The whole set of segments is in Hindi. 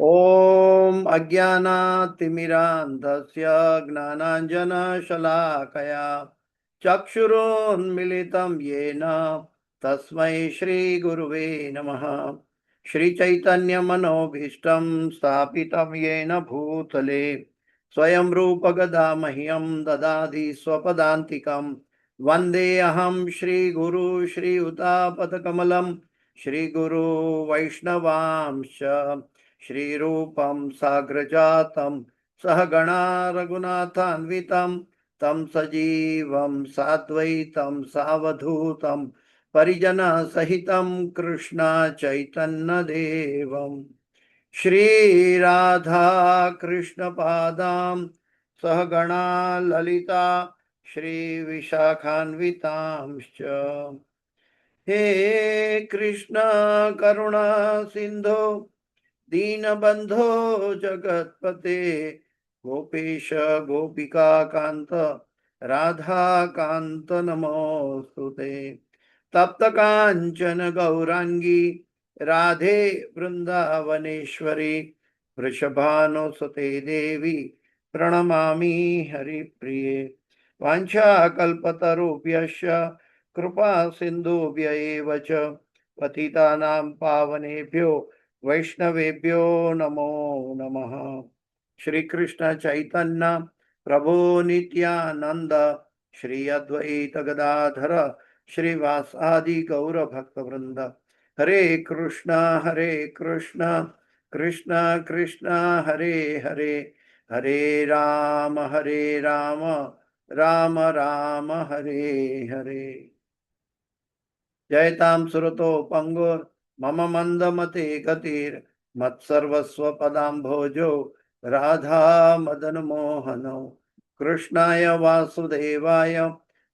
ॐ अज्ञानातिमिरान्धस्य ज्ञानाञ्जनशलाकया चक्षुरुन्मिलितं येन तस्मै श्रीगुरुवे नमः। श्रीचैतन्यमनोभीष्टं स्थापितं येन भूतले स्वयं रूपगदा मह्यं ददाति स्वपदान्तिकं। वन्देऽहं श्रीगुरु श्रीयुतापदकमलं श्रीगुरु वैष्णवांश्च श्रीरूपं साग्रजातं सहगणा रघुनाथान्वितं तं सजीवं साद्वैतं सावधूतं परिजनसहितं कृष्ण चैतन्यदेवं श्रीराधा कृष्णपादां सहगणा ललिता श्रीविशाखान्वितांश्च। हे कृष्ण करुणा सिन्धो दीनबंधो जगतपते गोपेश गोपिका कांत राधा कांत नमोस्तुते। तप्त कांचन गौरांगी राधे वृंदावनेश्वरी वृषभानुसुते देवी प्रणमामि हरिप्रिये। वाञ्छाकल्पतरुभ्यश्च कृपा सिन्धुभ्य एव च पतितानां पावनेभ्यो वैष्णवेभ्यो नमो नमः। श्री कृष्ण चैतन्य प्रभु नित्यानंद श्री अद्वैत गदाधर श्रीवासादि गौर भक्त वृंद। हरे कृष्ण कृष्ण कृष्ण हरे हरे, हरे राम राम राम हरे हरे। जयतां सुरतो पंगुर मम मंदमते गतिर मत्सर्वस्व पदाम्भोजो राधा मदन मोहनो। कृष्णाय वासुदेवाय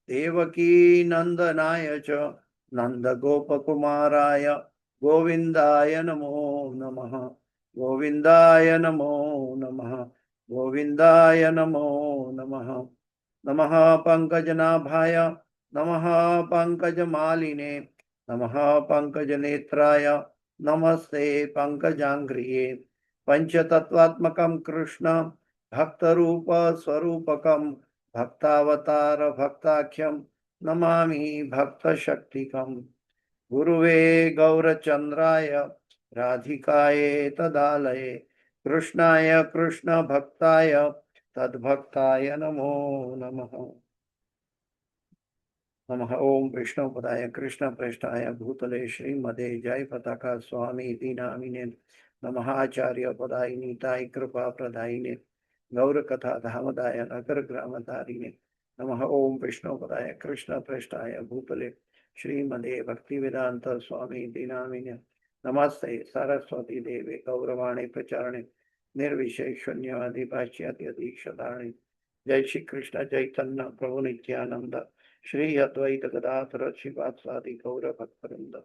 देवकी नंदनाय च नंद गोपकुमाराय गोविंदाय नमो नमः। गोविंदाय नमो नमः। गोविंदाय नमो नमः। नमः पंकजनाभाय नमः पंकजमालिने नमः पंकजनेत्राय नमस्ते पंकजांघ्रिये। पंचतत्वात्मकं कृष्ण भक्तरूप स्वरूपकं भक्तावतार भक्ताख्यं नमामि भक्तशक्तिकं। गुरुवे गौरचंद्राय राधिकाये तदालये कृष्णाय कृष्ण भक्ताय तद्भक्ताय नमो नमः। नमः ओम विष्णुपदाय कृष्ण प्रेष्ठाय भूतले श्रीमदे जय पताका स्वामी दीनामिने नमः। आचार्य पदाय नीताय कृपा प्रदायिने गौर कथा धामदाय नगर ग्रामधारिणे नमः। ओम विष्णुपदाय कृष्ण प्रेष्ठाय भूतले श्रीमदे भक्ति वेदांत स्वामी दीनामिने नमस्ते सरस्वती देवे गौरवाणी प्रचारणे निर्विशेष शून्यवादी पाश्चात्य जय श्री कृष्ण चैतन्य प्रभु नित्यानंद श्री अद्वैत गदाधर श्रीवासादि गौर भक्तवृंद।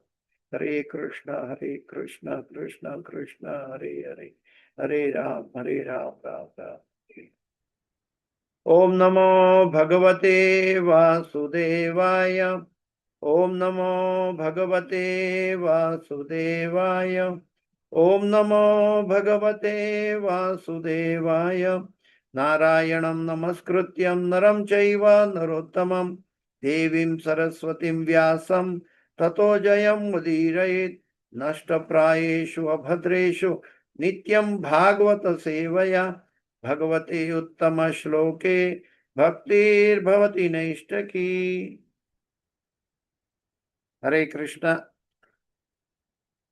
हरे कृष्ण कृष्ण कृष्ण हरे हरे, हरे राम राम राम हरे। ओम नमो भगवते वासुदेवाय। ओम नमो भगवते वासुदेवाय। ओम नमो भगवते वासुदेवाय। नारायणं नमस्कृत्यं नरं चैव नरोत्तमं देवीं सरस्वतीं व्यासं ततो जयं मुदीरयेत्। नष्टप्रायेषु अभद्रेषु नित्यं भागवत सेवया भगवते उत्तम श्लोके भक्तिर्भवति नैष्टकी। हरे कृष्ण।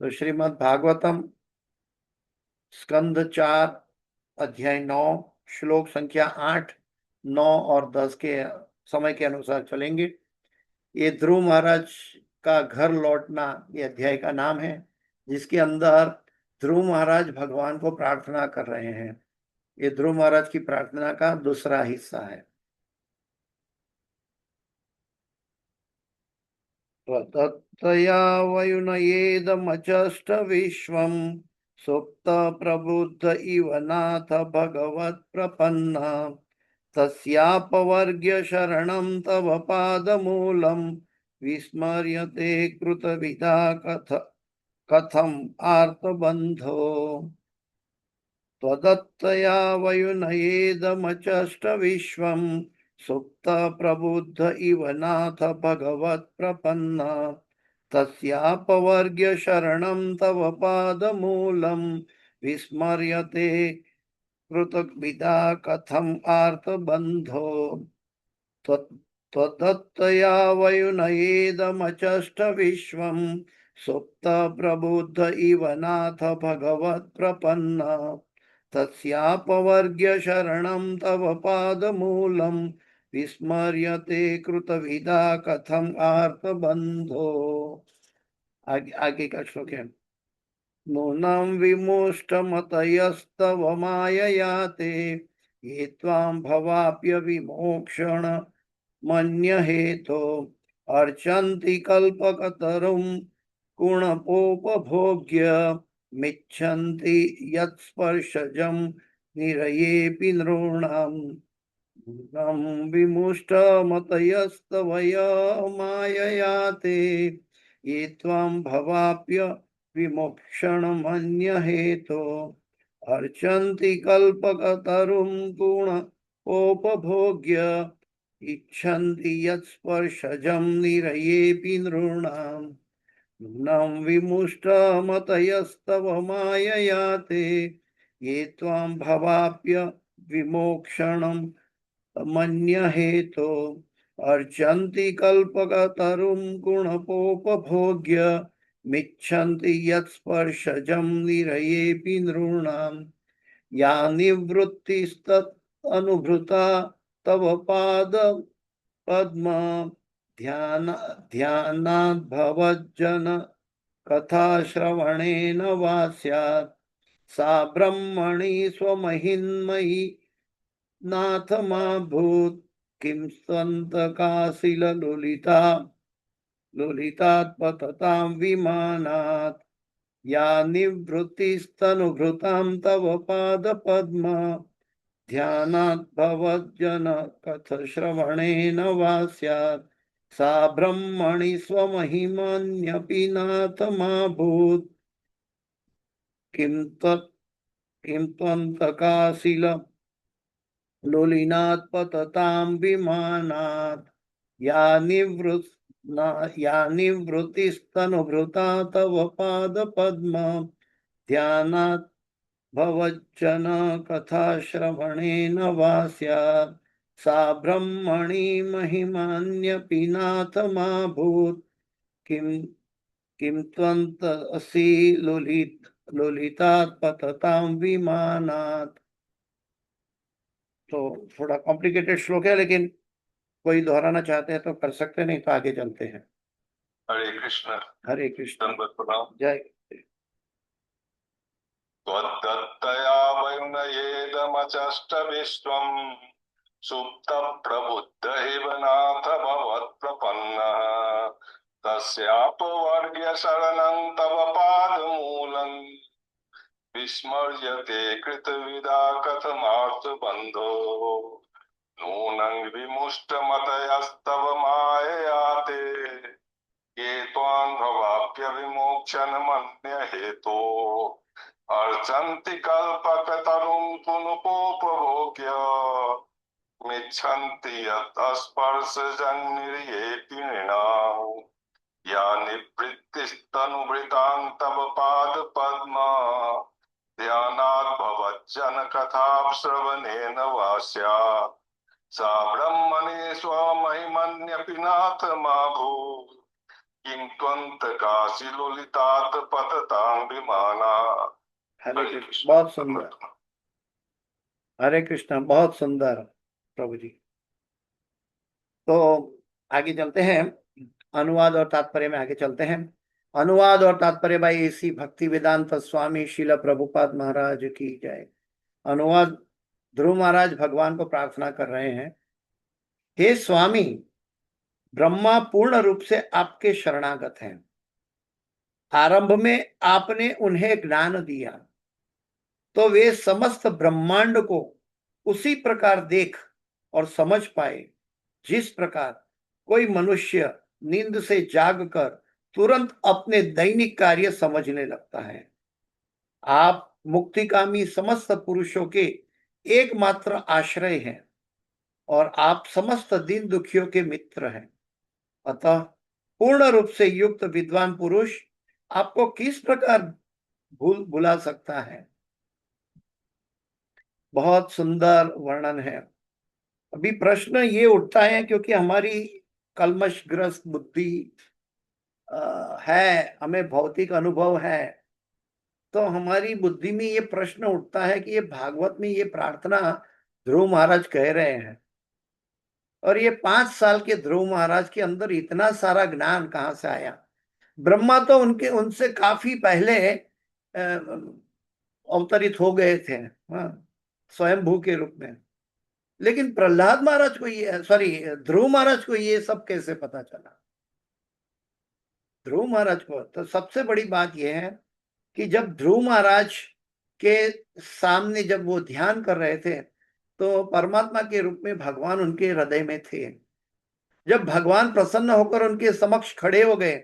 तो श्रीमद् भागवतम स्कंद 4 अध्याय 9 श्लोक संख्या 8, 9 और 10 के समय के अनुसार चलेंगे। ये ध्रुव महाराज का घर लौटना ये अध्याय का नाम है, जिसके अंदर ध्रुव महाराज भगवान को प्रार्थना कर रहे हैं। ये ध्रुव महाराज की प्रार्थना का दूसरा हिस्सा है। तया वयुनयेदमचष्ट विश्वं सुप्त प्रबुद्ध इव नाथ भगवत् प्रपन्ना तस्यापवर्ग्य शरणं तव पादमूलं विस्मर्यते कृतविदा कथम आर्तबन्धो। त्वदत्तया वयुनयेदमचष्ट विश्वं सुप्त प्रबुद्ध इव नाथ भगवत्प्रपन्न तस्यापवर्ग्य शरणं तव पादमूलं विस्मर्यते कृतविदा कथम् आर्तबन्धो त्वदत्तया वयुनयेदमचष्ट विश्वं सुप्त प्रबुद्ध इव नाथ भगवत्प्रपन्न तस्यापवर्ग्य शरणं तव पादमूलं विस्मर्यते कृतविदा कथम् आर्तबन्धो। आगे का श्लोक है। नूनं विमुष्टमतयस्तव मायया ते ये त्वां भवाप्य विमोक्षण मन्यहेतो अर्चन्ति कल्पकतरुं गुणपोपभोग्य मिच्छन्ति यत्स्पर्शजं निरयेऽपि नृणाम् नूनं विमुष्टमतयस्तवया मायया ते ये त्वां भवाप्य विमोक्षणमन्यहेतो अर्चन्ति कल्पकतरुं गुणोपभोग्य इच्छन्ति यत्स्पर्शजं निरयेऽपि नृणाम् नूनं विमुष्टमतयस्तव मायया ते ये त्वां भवाप्य विमोक्षणं मन्यहेतो अर्चन्ति कल्पकतरुं गुणपोपभोग्य मिच्छन्ति यत्स्पर्शजं निरयेऽपि नृणाम् या निवृत्तिस्तत् अनुभृता तव पाद पद्म ध्यानात् भवज्जन कथा श्रवणेन वा स्यात् सा ब्रह्मणि स्वमहिन्मयि नाथ मा भूत् किं स्वन्तकाशिललोलिता लोलितात् पततां विमानात् या निवृत्तिस्तनुभृतां तव पादपद्म ध्यानात् भवज्जन कथश्रवणेन वा स्यात् सा ब्रह्मणि स्वमहिमन्यपि नाथ मा भूत् किं त्वन्तकाशिल लोलिनात् पततां विमानात् या निवृत्तिस्तनुभृता तव पादपद्म ध्यानात् भवज्जन कथा श्रवणेन वा स्यात् सा ब्रह्मणि महिमान्यपि नाथ मा भूत् किं त्वन्तसि लोलितात् पततां विमानात्। तो थोड़ा कॉम्प्लिकेटेड श्लोक है, लेकिन कोई दोहराना चाहते हैं तो कर सकते, नहीं तो आगे चलते हैं। हरे कृष्ण। हरे कृष्ण। प्रणाम। जय। त्वद्दत्तया वयुनयेदमचष्ट विश्वं सुप्त प्रबुद्ध इव नाथ भवत्प्रपन्नः तस्यापवर्ग्य शरणं तव पादमूलं विस्मर्यते कृतविदा कथमार्तबन्धो नूनं विमुष्टमतयस्तव मायया ते ये त्वां भवाप्य विमोक्षणमन्यहेतो अर्चन्ति कल्पकतरुं पुनपोपभोग्य मिच्छन्ति यत्स्पर्शजन्निर्येऽपि नृणाम् या निवृत्तिस्तनुभृतां तव पादपद्म ध्यानात् भवज्जन कथां श्रवणेन वा स्यात् सा ब्रह्मणि स्वमहिमन्यपि नाथ मा भूत् किं त्वन्तकाशिलोलितात् पततां विमानात्। हरे कृष्ण। बहुत सुंदर। हरे कृष्ण। बहुत सुंदर प्रभु जी। तो आगे चलते हैं, अनुवाद और तात्पर्य में आगे चलते हैं। अनुवाद और तात्पर्य भाई एसी भक्ति वेदांत स्वामी शिल प्रभुपाद महाराज की जय। अनुवाद ध्रुव महाराज भगवान को प्रार्थना कर रहे हैं, हे स्वामी, ब्रह्मा पूर्ण रूप से आपके शरणागत हैं। आरंभ में आपने उन्हें ज्ञान दिया तो वे समस्त ब्रह्मांड को उसी प्रकार देख और समझ पाए जिस प्रकार कोई मनुष्य नींद से जागकर तुरंत अपने दैनिक कार्य समझने लगता है। आप मुक्तिकामी समस्त पुरुषों के एकमात्र आश्रय हैं और आप समस्त दीन दुखियों के मित्र हैं। अतः पूर्ण रूप से युक्त विद्वान पुरुष आपको किस प्रकार भुला सकता है। बहुत सुंदर वर्णन है। अभी प्रश्न ये उठता है क्योंकि हमारी कल्मशग्रस्त बुद्धि है, हमें भौतिक अनुभव है, तो हमारी बुद्धि में ये प्रश्न उठता है कि ये भागवत में ये प्रार्थना ध्रुव महाराज कह रहे हैं, और ये 5 साल के ध्रुव महाराज के अंदर इतना सारा ज्ञान कहाँ से आया। ब्रह्मा तो उनके उनसे काफी पहले अवतरित हो गए थे, हाँ, स्वयंभू के रूप में। लेकिन प्रहलाद महाराज को ये, सॉरी, ध्रुव महाराज को ये सब कैसे पता चला। ध्रुव महाराज को तो सबसे बड़ी बात यह है कि जब ध्रुव महाराज के सामने जब वो ध्यान कर रहे थे तो परमात्मा के रूप में भगवान उनके हृदय में थे। जब भगवान प्रसन्न होकर उनके समक्ष खड़े हो गए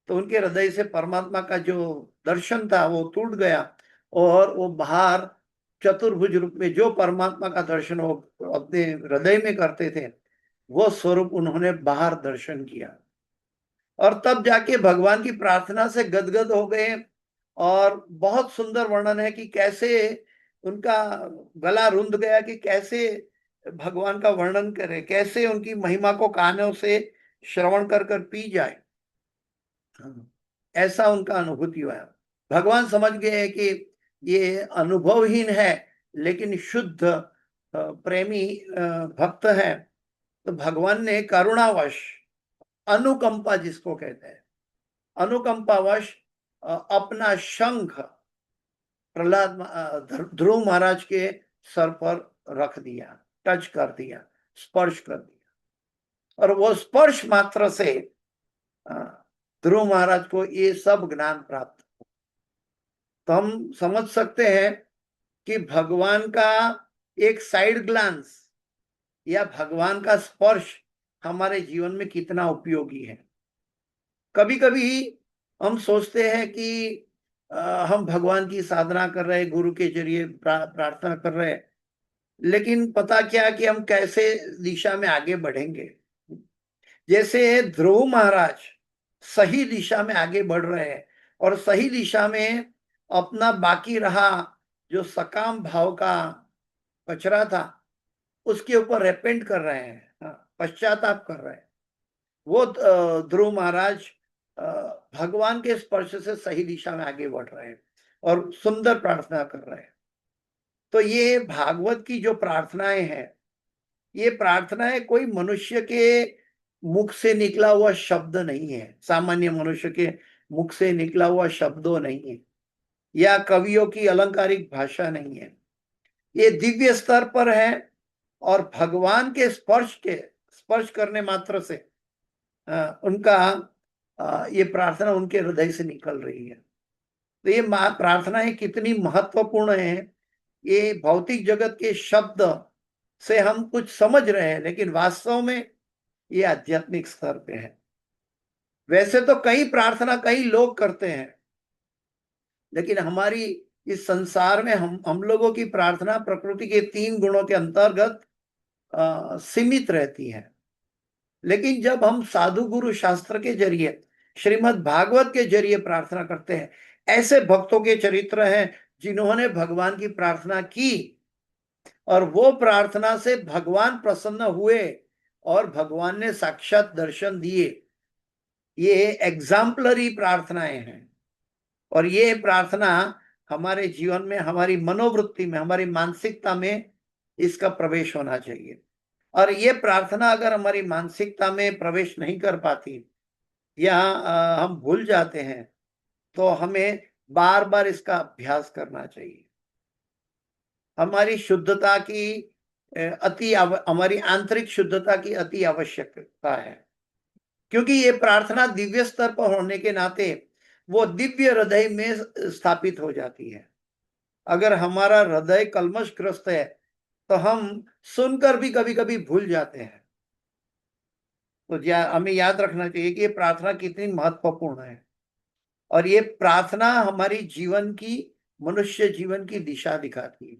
तो उनके हृदय से परमात्मा का जो दर्शन था वो टूट गया, और वो बाहर चतुर्भुज रूप में जो परमात्मा का दर्शन वो अपने हृदय में करते थे वो स्वरूप उन्होंने बाहर दर्शन किया। और तब जाके भगवान की प्रार्थना से गदगद हो गए। और बहुत सुंदर वर्णन है कि कैसे उनका गला रुंध गया कि कैसे भगवान का वर्णन करे, कैसे उनकी महिमा को कानों से श्रवण कर कर पी जाए। ऐसा उनका अनुभूति हुआ। भगवान समझ गए कि ये अनुभवहीन है लेकिन शुद्ध प्रेमी भक्त है। तो भगवान ने करुणावश, अनुकंपा जिसको कहते हैं, अनुकंपावश अपना शंख प्रहलाद ध्रुव महाराज के सर पर रख दिया, टच कर दिया, स्पर्श कर दिया, और वो स्पर्श मात्र से ध्रुव महाराज को ये सब ज्ञान प्राप्त। तो हम समझ सकते हैं कि भगवान का एक साइड ग्लांस या भगवान का स्पर्श हमारे जीवन में कितना उपयोगी है। कभी कभी हम सोचते हैं कि हम भगवान की साधना कर रहे, गुरु के जरिए प्रार्थना कर रहे, लेकिन पता क्या कि हम कैसे दिशा में आगे बढ़ेंगे। जैसे ध्रुव महाराज सही दिशा में आगे बढ़ रहे हैं और सही दिशा में अपना बाकी रहा जो सकाम भाव का कचरा था उसके ऊपर रेपेंट कर रहे हैं, पश्चाताप कर रहे हैं। वो ध्रुव महाराज भगवान के स्पर्श से सही दिशा में आगे बढ़ रहे हैं और सुंदर प्रार्थना कर रहे हैं। तो ये भागवत की जो प्रार्थनाएं हैं, ये प्रार्थनाएं कोई मनुष्य के मुख से निकला हुआ शब्द नहीं है, सामान्य मनुष्य के मुख से निकला हुआ शब्दों नहीं है, या कवियों की अलंकारिक भाषा नहीं है। ये दिव्य स्तर पर है और भगवान के स्पर्श करने मात्र से उनका ये प्रार्थना उनके हृदय से निकल रही है। तो ये प्रार्थनाएं कितनी महत्वपूर्ण है। ये भौतिक जगत के शब्द से हम कुछ समझ रहे हैं लेकिन वास्तव में ये आध्यात्मिक स्तर पे है। वैसे तो कई प्रार्थना कई लोग करते हैं, लेकिन हमारी इस संसार में हम लोगों की प्रार्थना प्रकृति के 3 गुणों के अंतर्गत सीमित रहती है। लेकिन जब हम साधु गुरु शास्त्र के जरिए, श्रीमद् भागवत के जरिए प्रार्थना करते हैं, ऐसे भक्तों के चरित्र हैं जिन्होंने भगवान की प्रार्थना की और वो प्रार्थना से भगवान प्रसन्न हुए और भगवान ने साक्षात दर्शन दिए। ये एग्जाम्पलरी प्रार्थनाएं हैं और ये प्रार्थना हमारे जीवन में, हमारी मनोवृत्ति में, हमारी मानसिकता में इसका प्रवेश होना चाहिए। और ये प्रार्थना अगर हमारी मानसिकता में प्रवेश नहीं कर पाती या हम भूल जाते हैं तो हमें बार बार इसका अभ्यास करना चाहिए। हमारी शुद्धता की हमारी आंतरिक शुद्धता की अति आवश्यकता है, क्योंकि ये प्रार्थना दिव्य स्तर पर होने के नाते वो दिव्य हृदय में स्थापित हो जाती है। अगर हमारा हृदय कल्मशग्रस्त है तो हम सुनकर भी कभी कभी भूल जाते हैं। तो हमें याद रखना चाहिए कि ये प्रार्थना कितनी महत्वपूर्ण है और ये प्रार्थना हमारी जीवन की मनुष्य जीवन की दिशा दिखाती है।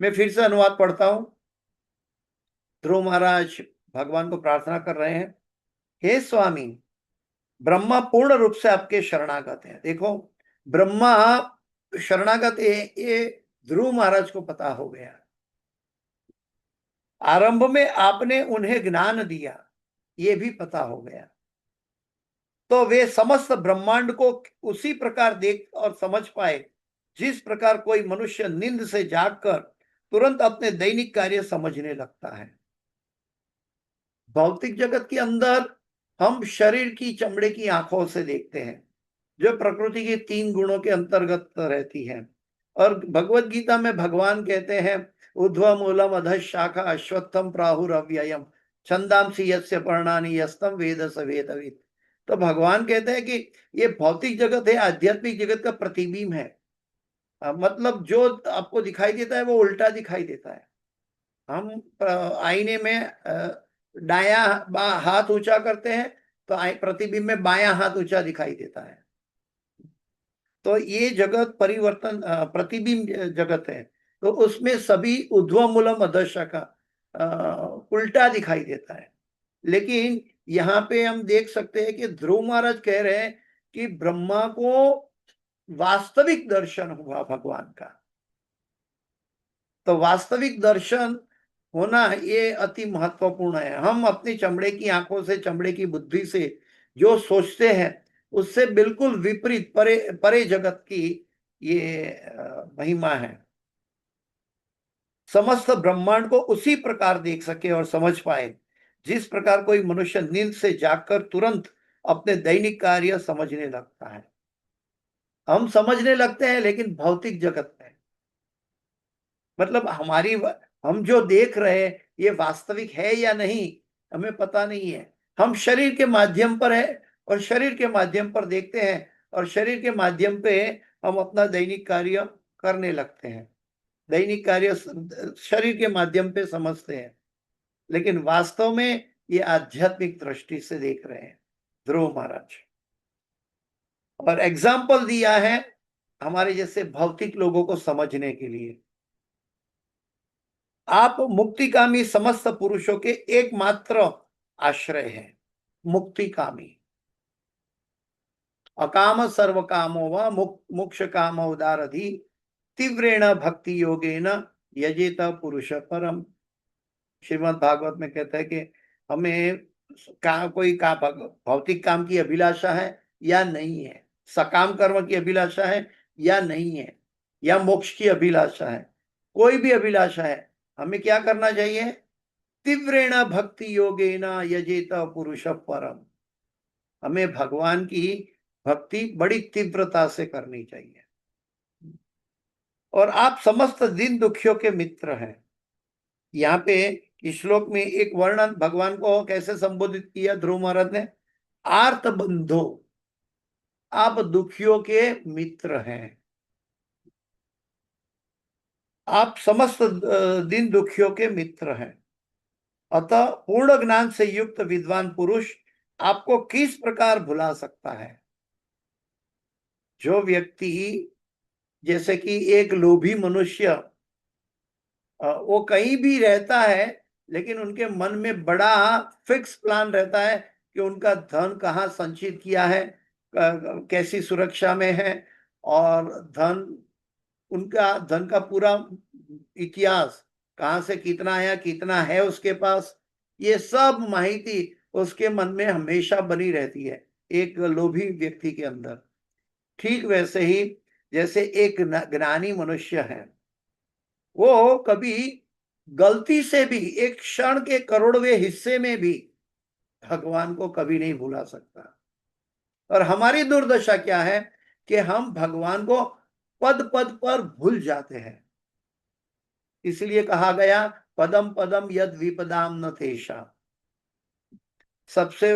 मैं फिर से अनुवाद पढ़ता हूं। ध्रुव महाराज भगवान को प्रार्थना कर रहे हैं, हे स्वामी, ब्रह्मा पूर्ण रूप से आपके शरणागत है। देखो, ब्रह्मा शरणागत है, ये ध्रुव महाराज को पता हो गया। आरंभ में आपने उन्हें ज्ञान दिया, ये भी पता हो गया, तो वे समस्त ब्रह्मांड को उसी प्रकार देख और समझ पाए जिस प्रकार कोई मनुष्य नींद से जागकर तुरंत अपने दैनिक कार्य समझने लगता है। भौतिक जगत के अंदर हम शरीर की चमड़े की आंखों से देखते हैं, जो प्रकृति के 3 गुणों के अंतर्गत रहती है। और भगवत गीता में भगवान कहते हैं, ऊर्ध्व मूलम अधः शाखा अश्वत्थम प्राहुरव्ययम छंदांसि यस्य पर्णानि यस्तम वेद स वेदवित्। तो भगवान कहते हैं कि ये भौतिक जगत है, आध्यात्मिक जगत का प्रतिबिंब है। मतलब जो आपको दिखाई देता है वो उल्टा दिखाई देता है। हम आईने में दाया हाथ ऊंचा करते हैं तो प्रतिबिंब में बायां हाथ ऊंचा दिखाई देता है। तो ये जगत परिवर्तन प्रतिबिंब जगत है, तो उसमें सभी ऊर्ध्व मूलम अधः का उल्टा दिखाई देता है। लेकिन यहाँ पे हम देख सकते हैं कि ध्रुव महाराज कह रहे हैं कि ब्रह्मा को वास्तविक दर्शन हुआ भगवान का। तो वास्तविक दर्शन होना ये अति महत्वपूर्ण है। हम अपनी चमड़े की आंखों से, चमड़े की बुद्धि से जो सोचते हैं उससे बिल्कुल विपरीत परे परे जगत की ये महिमा है। समस्त ब्रह्मांड को उसी प्रकार देख सके और समझ पाए जिस प्रकार कोई मनुष्य नींद से जागकर तुरंत अपने दैनिक कार्य समझने लगता है। हम समझने लगते हैं लेकिन भौतिक जगत में, मतलब हम जो देख रहे हैं ये वास्तविक है या नहीं हमें पता नहीं है। हम शरीर के माध्यम पर है और शरीर के माध्यम पर देखते हैं और शरीर के माध्यम पे हम अपना दैनिक कार्य करने लगते हैं, दैनिक कार्य शरीर के माध्यम पे समझते हैं। लेकिन वास्तव में ये आध्यात्मिक दृष्टि से देख रहे हैं ध्रुव महाराज। और एग्जाम्पल दिया है हमारे जैसे भौतिक लोगों को समझने के लिए। आप मुक्तिकामी समस्त पुरुषों के एकमात्र आश्रय हैं। मुक्तिकामी, अकाम सर्व कामो व मोक्ष काम उदारधि तीव्रेण भक्ति योगेन यजेत पुरुष परम। श्रीमद् भागवत में कहता है कि हमें भौतिक काम की अभिलाषा है या नहीं है, सकाम कर्म की अभिलाषा है या नहीं है, या मोक्ष की अभिलाषा है, कोई भी अभिलाषा है, हमें क्या करना चाहिए? तीव्रेण भक्ति योगेन यजेत पुरुष परम। हमें भगवान की भक्ति बड़ी तीव्रता से करनी चाहिए। और आप समस्त दिन दुखियों के मित्र हैं। यहाँ पे इस श्लोक में एक वर्णन भगवान को कैसे संबोधित किया ध्रुव महाराज ने? आर्त बंधो, आप दुखियों के मित्र हैं। आप समस्त दिन दुखियों के मित्र हैं। अतः पूर्ण ज्ञान से युक्त विद्वान पुरुष आपको किस प्रकार भुला सकता है? जो व्यक्ति, जैसे कि एक लोभी मनुष्य, वो कहीं भी रहता है लेकिन उनके मन में बड़ा फिक्स प्लान रहता है कि उनका धन कहाँ संचित किया है, कैसी सुरक्षा में है, और उनका धन का पूरा इतिहास, कहाँ से कितना आया, कितना है उसके पास, ये सब माहिती उसके मन में हमेशा बनी रहती है एक लोभी व्यक्ति के अंदर। ठीक वैसे ही जैसे एक ज्ञानी मनुष्य है, वो कभी गलती से भी एक क्षण के करोड़वें हिस्से में भी भगवान को कभी नहीं भुला सकता। और हमारी दुर्दशा क्या है कि हम भगवान को पद पद पर भूल जाते हैं। इसलिए कहा गया, पदम पदम यद विपदाम न तेषा। सबसे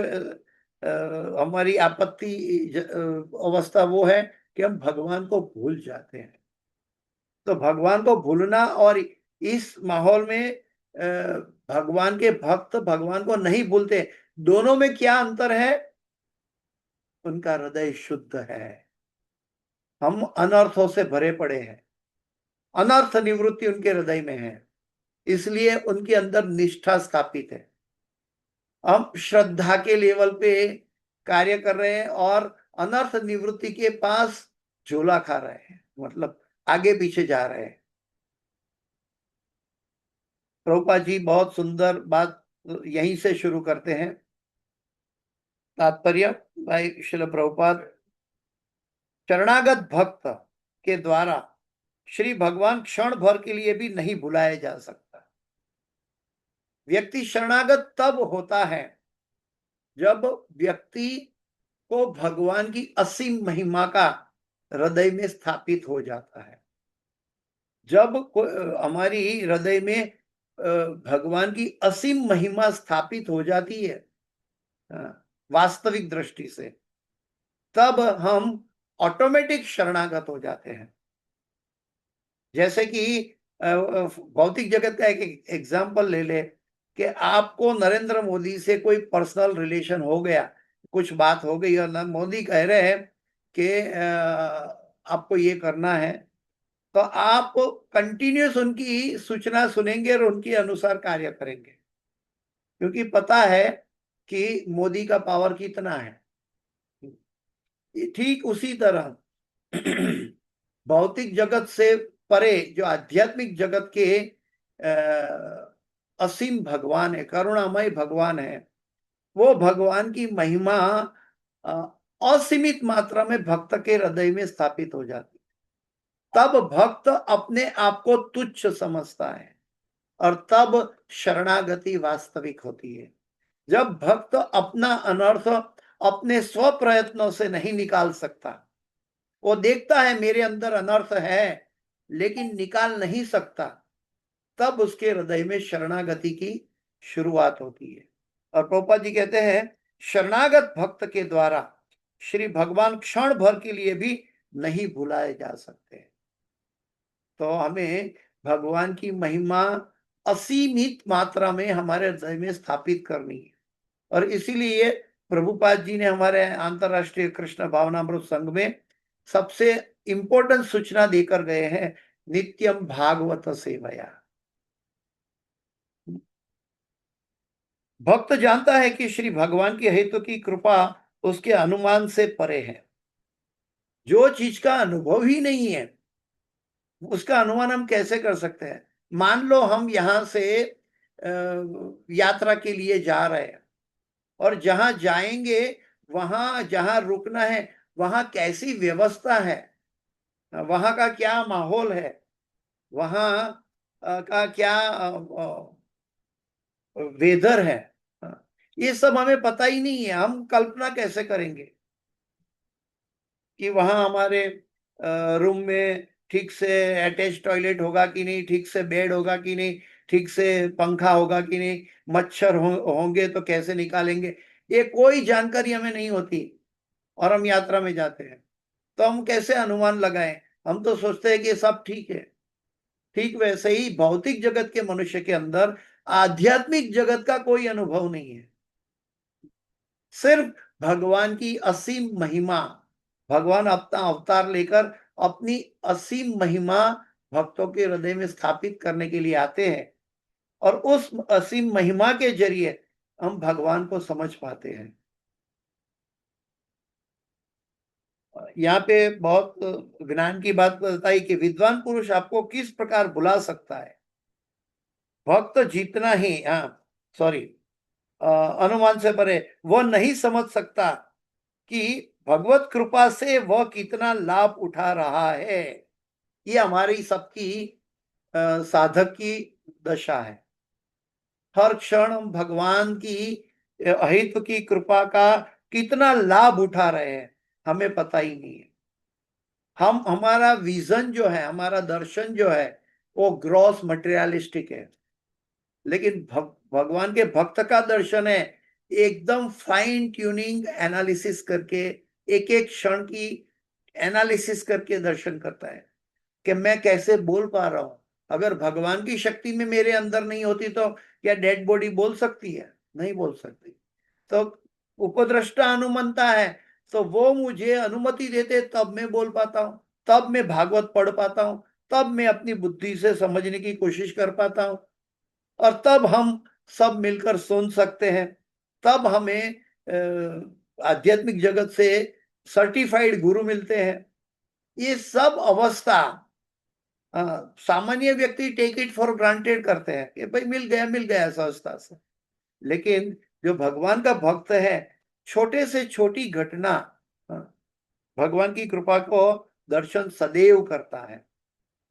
हमारी आपत्ति अवस्था वो है कि हम भगवान को भूल जाते हैं। तो भगवान को भूलना और इस माहौल में भगवान के भक्त भगवान को नहीं भूलते, दोनों में क्या अंतर है? उनका हृदय शुद्ध है। हम अनर्थों से भरे पड़े हैं, अनर्थ निवृत्ति उनके हृदय में है, इसलिए उनके अंदर निष्ठा स्थापित है। हम श्रद्धा के लेवल पे कार्य कर रहे हैं और अनर्थ निवृत्ति के पास झोला खा रहे हैं, मतलब आगे पीछे जा रहे हैं। प्रभुपाद जी बहुत सुंदर बात यहीं से शुरू करते हैं। तात्पर्य भाई श्रील प्रभुपाद, शरणागत भक्त के द्वारा श्री भगवान क्षण भर के लिए भी नहीं भुलाया जा सकता। व्यक्ति शरणागत तब होता है जब व्यक्ति को भगवान की असीम महिमा का हृदय में स्थापित हो जाता है। जब हमारी हृदय में भगवान की असीम महिमा स्थापित हो जाती है वास्तविक दृष्टि से, तब हम ऑटोमेटिक शरणागत हो जाते हैं। जैसे कि भौतिक जगत का एक एग्जाम्पल ले ले कि आपको नरेंद्र मोदी से कोई पर्सनल रिलेशन हो गया, कुछ बात हो गई और मोदी कह रहे हैं कि आपको ये करना है, तो आप कंटिन्यूस उनकी सूचना सुनेंगे और उनके अनुसार कार्य करेंगे, क्योंकि पता है कि मोदी का पावर कितना है। ठीक उसी तरह भौतिक जगत से परे जो आध्यात्मिक जगत के असीम भगवान है, करुणामय भगवान है, वो भगवान की महिमा असीमित मात्रा में भक्त के हृदय में स्थापित हो जाती है। तब भक्त अपने आप को तुच्छ समझता है और तब शरणागति वास्तविक होती है। जब भक्त अपना अनर्थ अपने स्व प्रयत्नों से नहीं निकाल सकता, वो देखता है मेरे अंदर अनर्थ है लेकिन निकाल नहीं सकता, तब उसके हृदय में शरणागति की शुरुआत होती है। और प्रभुपाद जी कहते हैं शरणागत भक्त के द्वारा श्री भगवान क्षण भर के लिए भी नहीं भुलाए जा सकते। तो हमें भगवान की महिमा असीमित मात्रा में हमारे हृदय में स्थापित करनी है। और इसीलिए प्रभुपाद जी ने हमारे अंतरराष्ट्रीय कृष्ण भावनामृत संघ में सबसे इंपॉर्टेंट सूचना देकर गए हैं, नित्यम भागवत सेवया। भक्त जानता है कि श्री भगवान की हेतु की कृपा उसके अनुमान से परे है। जो चीज का अनुभव ही नहीं है उसका अनुमान हम कैसे कर सकते हैं। मान लो हम यहां से यात्रा के लिए जा रहे हैं और जहां जाएंगे वहां जहां रुकना है वहां कैसी व्यवस्था है, वहां का क्या माहौल है, वहां का क्या वेदर है, ये सब हमें पता ही नहीं है। हम कल्पना कैसे करेंगे कि वहां हमारे रूम में ठीक से अटैच टॉयलेट होगा कि नहीं, ठीक से बेड होगा कि नहीं, ठीक से पंखा होगा कि नहीं, मच्छर होंगे तो कैसे निकालेंगे, ये कोई जानकारी हमें नहीं होती और हम यात्रा में जाते हैं। तो हम कैसे अनुमान लगाएं। हम तो सोचते हैं कि ये सब ठीक है। ठीक वैसे ही भौतिक जगत के मनुष्य के अंदर आध्यात्मिक जगत का कोई अनुभव नहीं है। सिर्फ भगवान की असीम महिमा, भगवान अपना अवतार लेकर अपनी असीम महिमा भक्तों के हृदय में स्थापित करने के लिए आते हैं और उस असीम महिमा के जरिए हम भगवान को समझ पाते हैं। यहाँ पे बहुत ज्ञान की बात बताई कि विद्वान पुरुष आपको किस प्रकार बुला सकता है। भक्त जितना ही सॉरी अनुमान से परे वह नहीं समझ सकता कि भगवत कृपा से वह कितना लाभ उठा रहा है। ये हमारी सबकी साधक की दशा है। हर क्षण हम भगवान की अहित की कृपा का कितना लाभ उठा रहे हैं हमें पता ही नहीं है। हम हमारा विजन जो है, हमारा दर्शन जो है वो ग्रॉस मटेरियलिस्टिक है, लेकिन भगवान के भक्त का दर्शन है एकदम फाइन ट्यूनिंग एनालिसिस करके, एक एक क्षण की एनालिसिस करके दर्शन करता है कि मैं कैसे बोल पा रहा हूं। अगर भगवान की शक्ति में मेरे अंदर नहीं होती तो क्या डेड बॉडी बोल सकती है? नहीं बोल सकती। तो उपद्रष्टा अनुमंता है, तो वो मुझे अनुमति देते तब मैं बोल पाता हूं। तब मैं भागवत पढ़ पाता हूं, तब मैं अपनी बुद्धि से समझने की कोशिश कर पाता हूं, और तब हम सब मिलकर सुन सकते हैं, तब हमें आध्यात्मिक जगत से सर्टिफाइड गुरु मिलते हैं। ये सब अवस्था सामान्य व्यक्ति टेक इट फॉर ग्रांटेड करते हैं कि भाई मिल गया सहजता से। लेकिन जो भगवान का भक्त है, छोटे से छोटी घटना भगवान की कृपा को दर्शन सदैव करता है,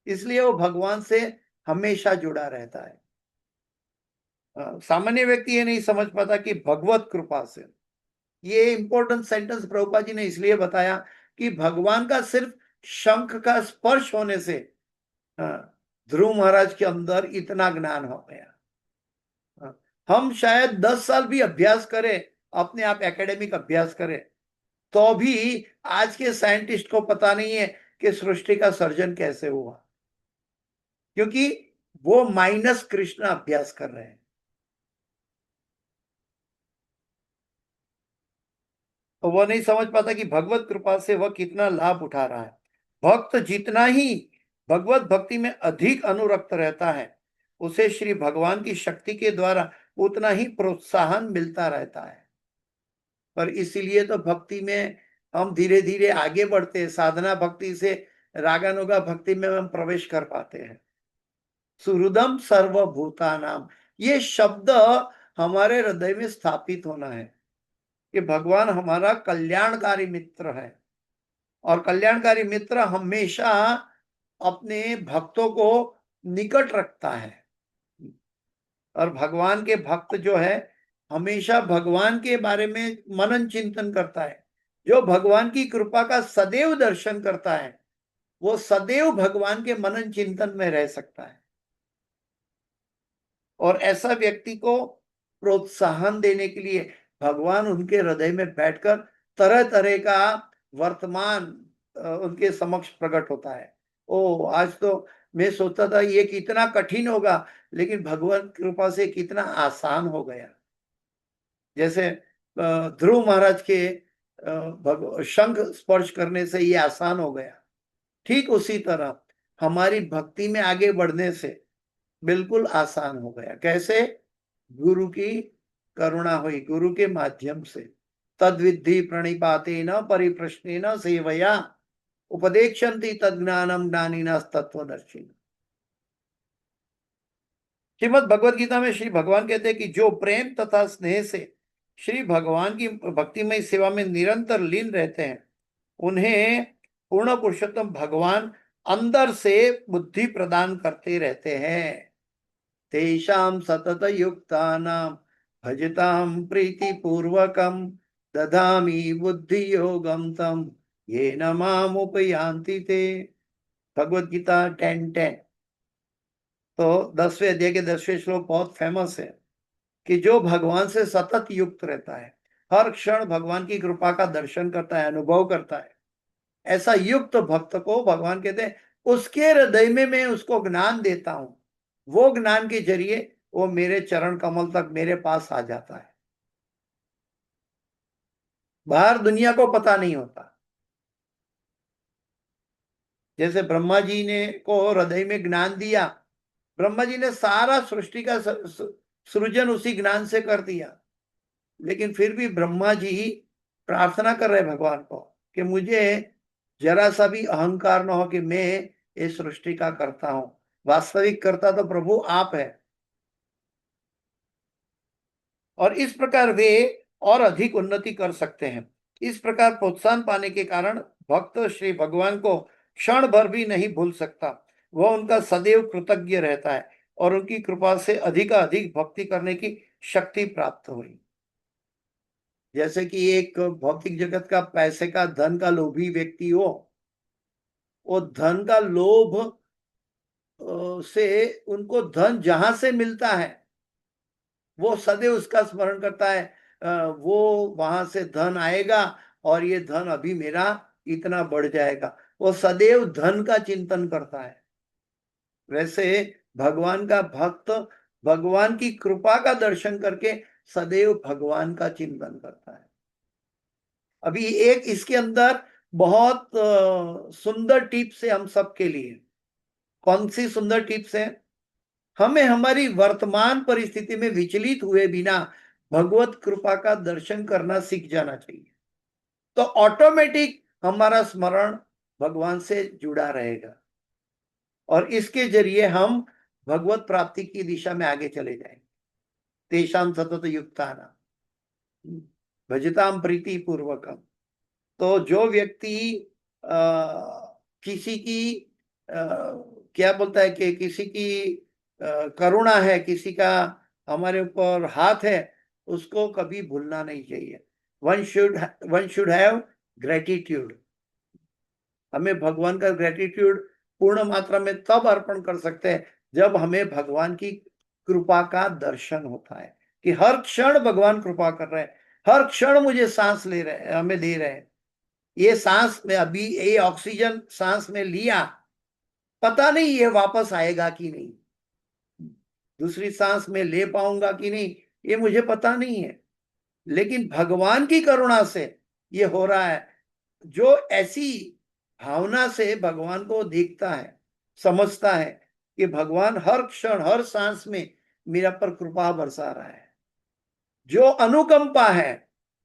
इसलिए वो भगवान से हमेशा जुड़ा रहता है। सामान्य व्यक्ति ये नहीं समझ पाता कि भगवत कृपा से, ये इंपॉर्टेंट सेंटेंस प्रभुपाद जी ने इसलिए बताया कि भगवान का सिर्फ शंख का स्पर्श होने से ध्रुव महाराज के अंदर इतना ज्ञान हो गया। हम शायद 10 साल भी अभ्यास करें, अपने आप एकेडमिक अभ्यास करें, तो भी आज के साइंटिस्ट को पता नहीं है कि सृष्टि का सर्जन कैसे हुआ, क्योंकि वो माइनस कृष्ण अभ्यास कर रहे हैं। तो वो नहीं समझ पाता कि भगवत कृपा से वह कितना लाभ उठा रहा है। भक्त जितना ही भगवत भक्ति में अधिक अनुरक्त रहता है, उसे श्री भगवान की शक्ति के द्वारा उतना ही प्रोत्साहन मिलता रहता है। पर इसीलिए तो भक्ति में हम धीरे धीरे आगे बढ़ते हैं, साधना भक्ति से रागानुगा भक्ति में हम प्रवेश कर पाते हैं। सुहृदम सर्वभूतानाम, ये शब्द हमारे हृदय में स्थापित होना है कि भगवान हमारा कल्याणकारी मित्र है, और कल्याणकारी मित्र हमेशा अपने भक्तों को निकट रखता है। और भगवान के भक्त जो है हमेशा भगवान के बारे में मनन चिंतन करता है। जो भगवान की कृपा का सदैव दर्शन करता है, वो सदैव भगवान के मनन चिंतन में रह सकता है। और ऐसा व्यक्ति को प्रोत्साहन देने के लिए भगवान उनके हृदय में बैठकर तरह तरह का वर्तमान उनके समक्ष प्रकट होता है। ओ, आज तो मैं सोचता था ये कितना कठिन होगा, लेकिन भगवान कृपा से कितना आसान हो गया। जैसे ध्रुव महाराज के शंख स्पर्श करने से ये आसान हो गया, ठीक उसी तरह हमारी भक्ति में आगे बढ़ने से बिल्कुल आसान हो गया। कैसे? गुरु की करुणा हुई, गुरु के माध्यम से। तद्विद्धि प्रणिपातेन परिप्रश्नेन सेवया उपदेक्षन्ति तज्ज्ञानम ज्ञानिनस्तत्त्वदर्शिनः। श्रीमद् भगवद गीता में श्री भगवान कहते हैं कि जो प्रेम तथा स्नेह से श्री भगवान की भक्तिमय सेवा में निरंतर लीन रहते हैं, उन्हें पूर्ण पुरुषोत्तम भगवान अंदर से बुद्धि प्रदान करते रहते हैं। तेषां सतत युक्तानां भजतां प्रीतिपूर्वकं ददामि बुद्धि योगं तं येन माम उपयान्ति ते। भगवद गीता 10:10। तो 10वें अध्याय के 10वें श्लोक बहुत फेमस है कि जो भगवान से सतत युक्त रहता है, हर क्षण भगवान की कृपा का दर्शन करता है, अनुभव करता है, ऐसा युक्त भक्त को भगवान कहते हैं उसके हृदय में मैं उसको ज्ञान देता हूं। वो ज्ञान के जरिए वो मेरे चरण कमल तक मेरे पास आ जाता है। बाहर दुनिया को पता नहीं होता। जैसे ब्रह्मा जी ने को हृदय में ज्ञान दिया, ब्रह्मा जी ने सारा सृष्टि का सृजन उसी ज्ञान से कर दिया, लेकिन फिर भी ब्रह्मा जी प्रार्थना कर रहे भगवान को कि मुझे जरा सा भी अहंकार न हो कि मैं इस सृष्टि का करता हूं। वास्तविक करता तो प्रभु आप है। और इस प्रकार वे और अधिक उन्नति कर सकते हैं। इस प्रकार प्रोत्साहन पाने के कारण भक्त श्री भगवान को क्षण भर भी नहीं भूल सकता। वह उनका सदैव कृतज्ञ रहता है और उनकी कृपा से अधिक भक्ति करने की शक्ति प्राप्त हुई। जैसे कि एक भौतिक जगत का पैसे का धन का लोभी व्यक्ति हो, वो धन का लोभ से उनको धन जहां से मिलता है वो सदैव उसका स्मरण करता है। वो वहां से धन आएगा और ये धन अभी मेरा इतना बढ़ जाएगा, वो सदैव धन का चिंतन करता है। वैसे भगवान का भक्त भगवान की कृपा का दर्शन करके सदैव भगवान का चिंतन करता है। अभी एक इसके अंदर बहुत सुंदर टिप्स है हम सबके लिए। कौन सी सुंदर टिप्स है? हमें हमारी वर्तमान परिस्थिति में विचलित हुए बिना भगवत कृपा का दर्शन करना सीख जाना चाहिए, तो ऑटोमेटिक हमारा स्मरण भगवान से जुड़ा रहेगा और इसके जरिए हम भगवत प्राप्ति की दिशा में आगे चले जाएंगे। तेषां सतत युक्तानां भजताम प्रीति पूर्वकम। तो जो व्यक्ति किसी की क्या बोलता है कि किसी की करुणा है, किसी का हमारे ऊपर हाथ है, उसको कभी भूलना नहीं चाहिए। One should have gratitude. हमें भगवान का ग्रेटिट्यूड पूर्ण मात्रा में तब अर्पण कर सकते हैं जब हमें भगवान की कृपा का दर्शन होता है कि हर क्षण भगवान कृपा कर रहे हैं, हर क्षण मुझे सांस ले रहे हैं, हमें दे रहे हैं। ये सांस में अभी ये ऑक्सीजन सांस में लिया, पता नहीं ये वापस आएगा कि नहीं, दूसरी सांस में ले पाऊंगा कि नहीं, ये मुझे पता नहीं है, लेकिन भगवान की करुणा से ये हो रहा है। जो ऐसी भावना से भगवान को देखता है, समझता है कि भगवान हर क्षण हर सांस में मेरा पर कृपा बरसा रहा है, जो अनुकंपा है,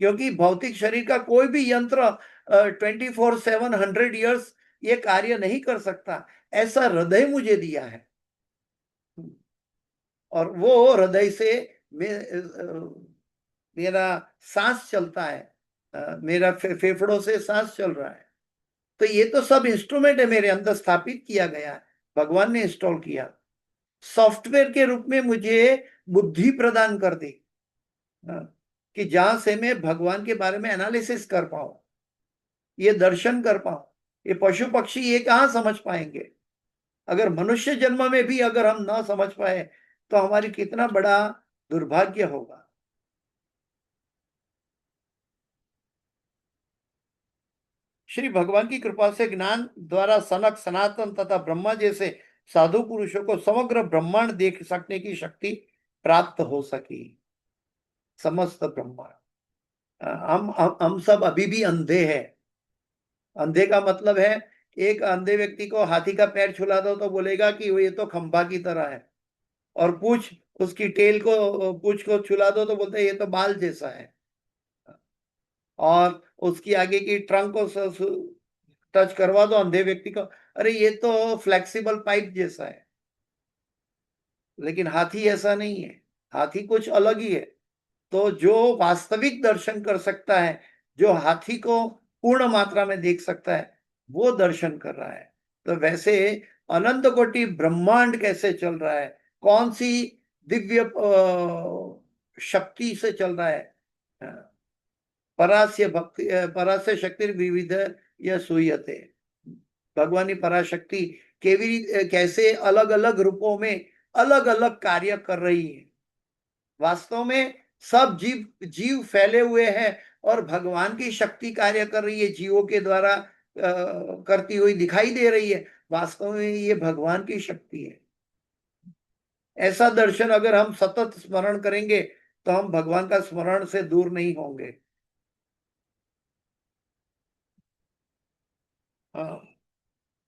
क्योंकि भौतिक शरीर का कोई भी यंत्र 24/7 100 ईयर्स ये कार्य नहीं कर सकता, ऐसा हृदय मुझे दिया है और वो हृदय से मेरा सांस चलता है, मेरा फेफड़ों से सांस चल रहा है। तो ये तो सब इंस्ट्रूमेंट है मेरे अंदर स्थापित किया गया है, भगवान ने इंस्टॉल किया, सॉफ्टवेयर के रूप में मुझे बुद्धि प्रदान कर दी कि जहां से मैं भगवान के बारे में एनालिसिस कर पाऊं, ये दर्शन कर पाऊं। ये पशु पक्षी ये कहां समझ पाएंगे? अगर मनुष्य जन्म में भी अगर हम ना समझ पाए तो हमारी कितना बड़ा दुर्भाग्य होगा। श्री भगवान की कृपा से ज्ञान द्वारा सनक, सनातन तथा ब्रह्मा जैसे साधु पुरुषों को समग्र ब्रह्मांड देख सकने की शक्ति प्राप्त हो सकी। समस्त ब्रह्मांड, हम सब अभी भी अंधे हैं। अंधे का मतलब है, एक अंधे व्यक्ति को हाथी का पैर छुला दो तो बोलेगा कि ये तो खंभा की तरह है, और पूछ, उसकी टेल को, पूछ को छुला दो तो बोलते हैं ये तो बाल जैसा है, और उसकी आगे की ट्रंक को टच करवा दो अंधे व्यक्ति को, अरे ये तो फ्लेक्सिबल पाइप जैसा है। लेकिन हाथी ऐसा नहीं है, हाथी कुछ अलग ही है। तो जो वास्तविक दर्शन कर सकता है, जो हाथी को पूर्ण मात्रा में देख सकता है, वो दर्शन कर रहा है। तो वैसे अनंत कोटि ब्रह्मांड कैसे चल रहा है, कौन सी दिव्य शक्ति से चल रहा है, परास्य भक्ति, परास्य शक्ति विविध या सूयते। भगवान की पराशक्ति कैसे अलग अलग रूपों में अलग अलग कार्य कर रही है। वास्तव में सब जीव जीव फैले हुए हैं और भगवान की शक्ति कार्य कर रही है, जीवों के द्वारा करती हुई दिखाई दे रही है। वास्तव में ये भगवान की शक्ति है। ऐसा दर्शन अगर हम सतत स्मरण करेंगे तो हम भगवान का स्मरण से दूर नहीं होंगे।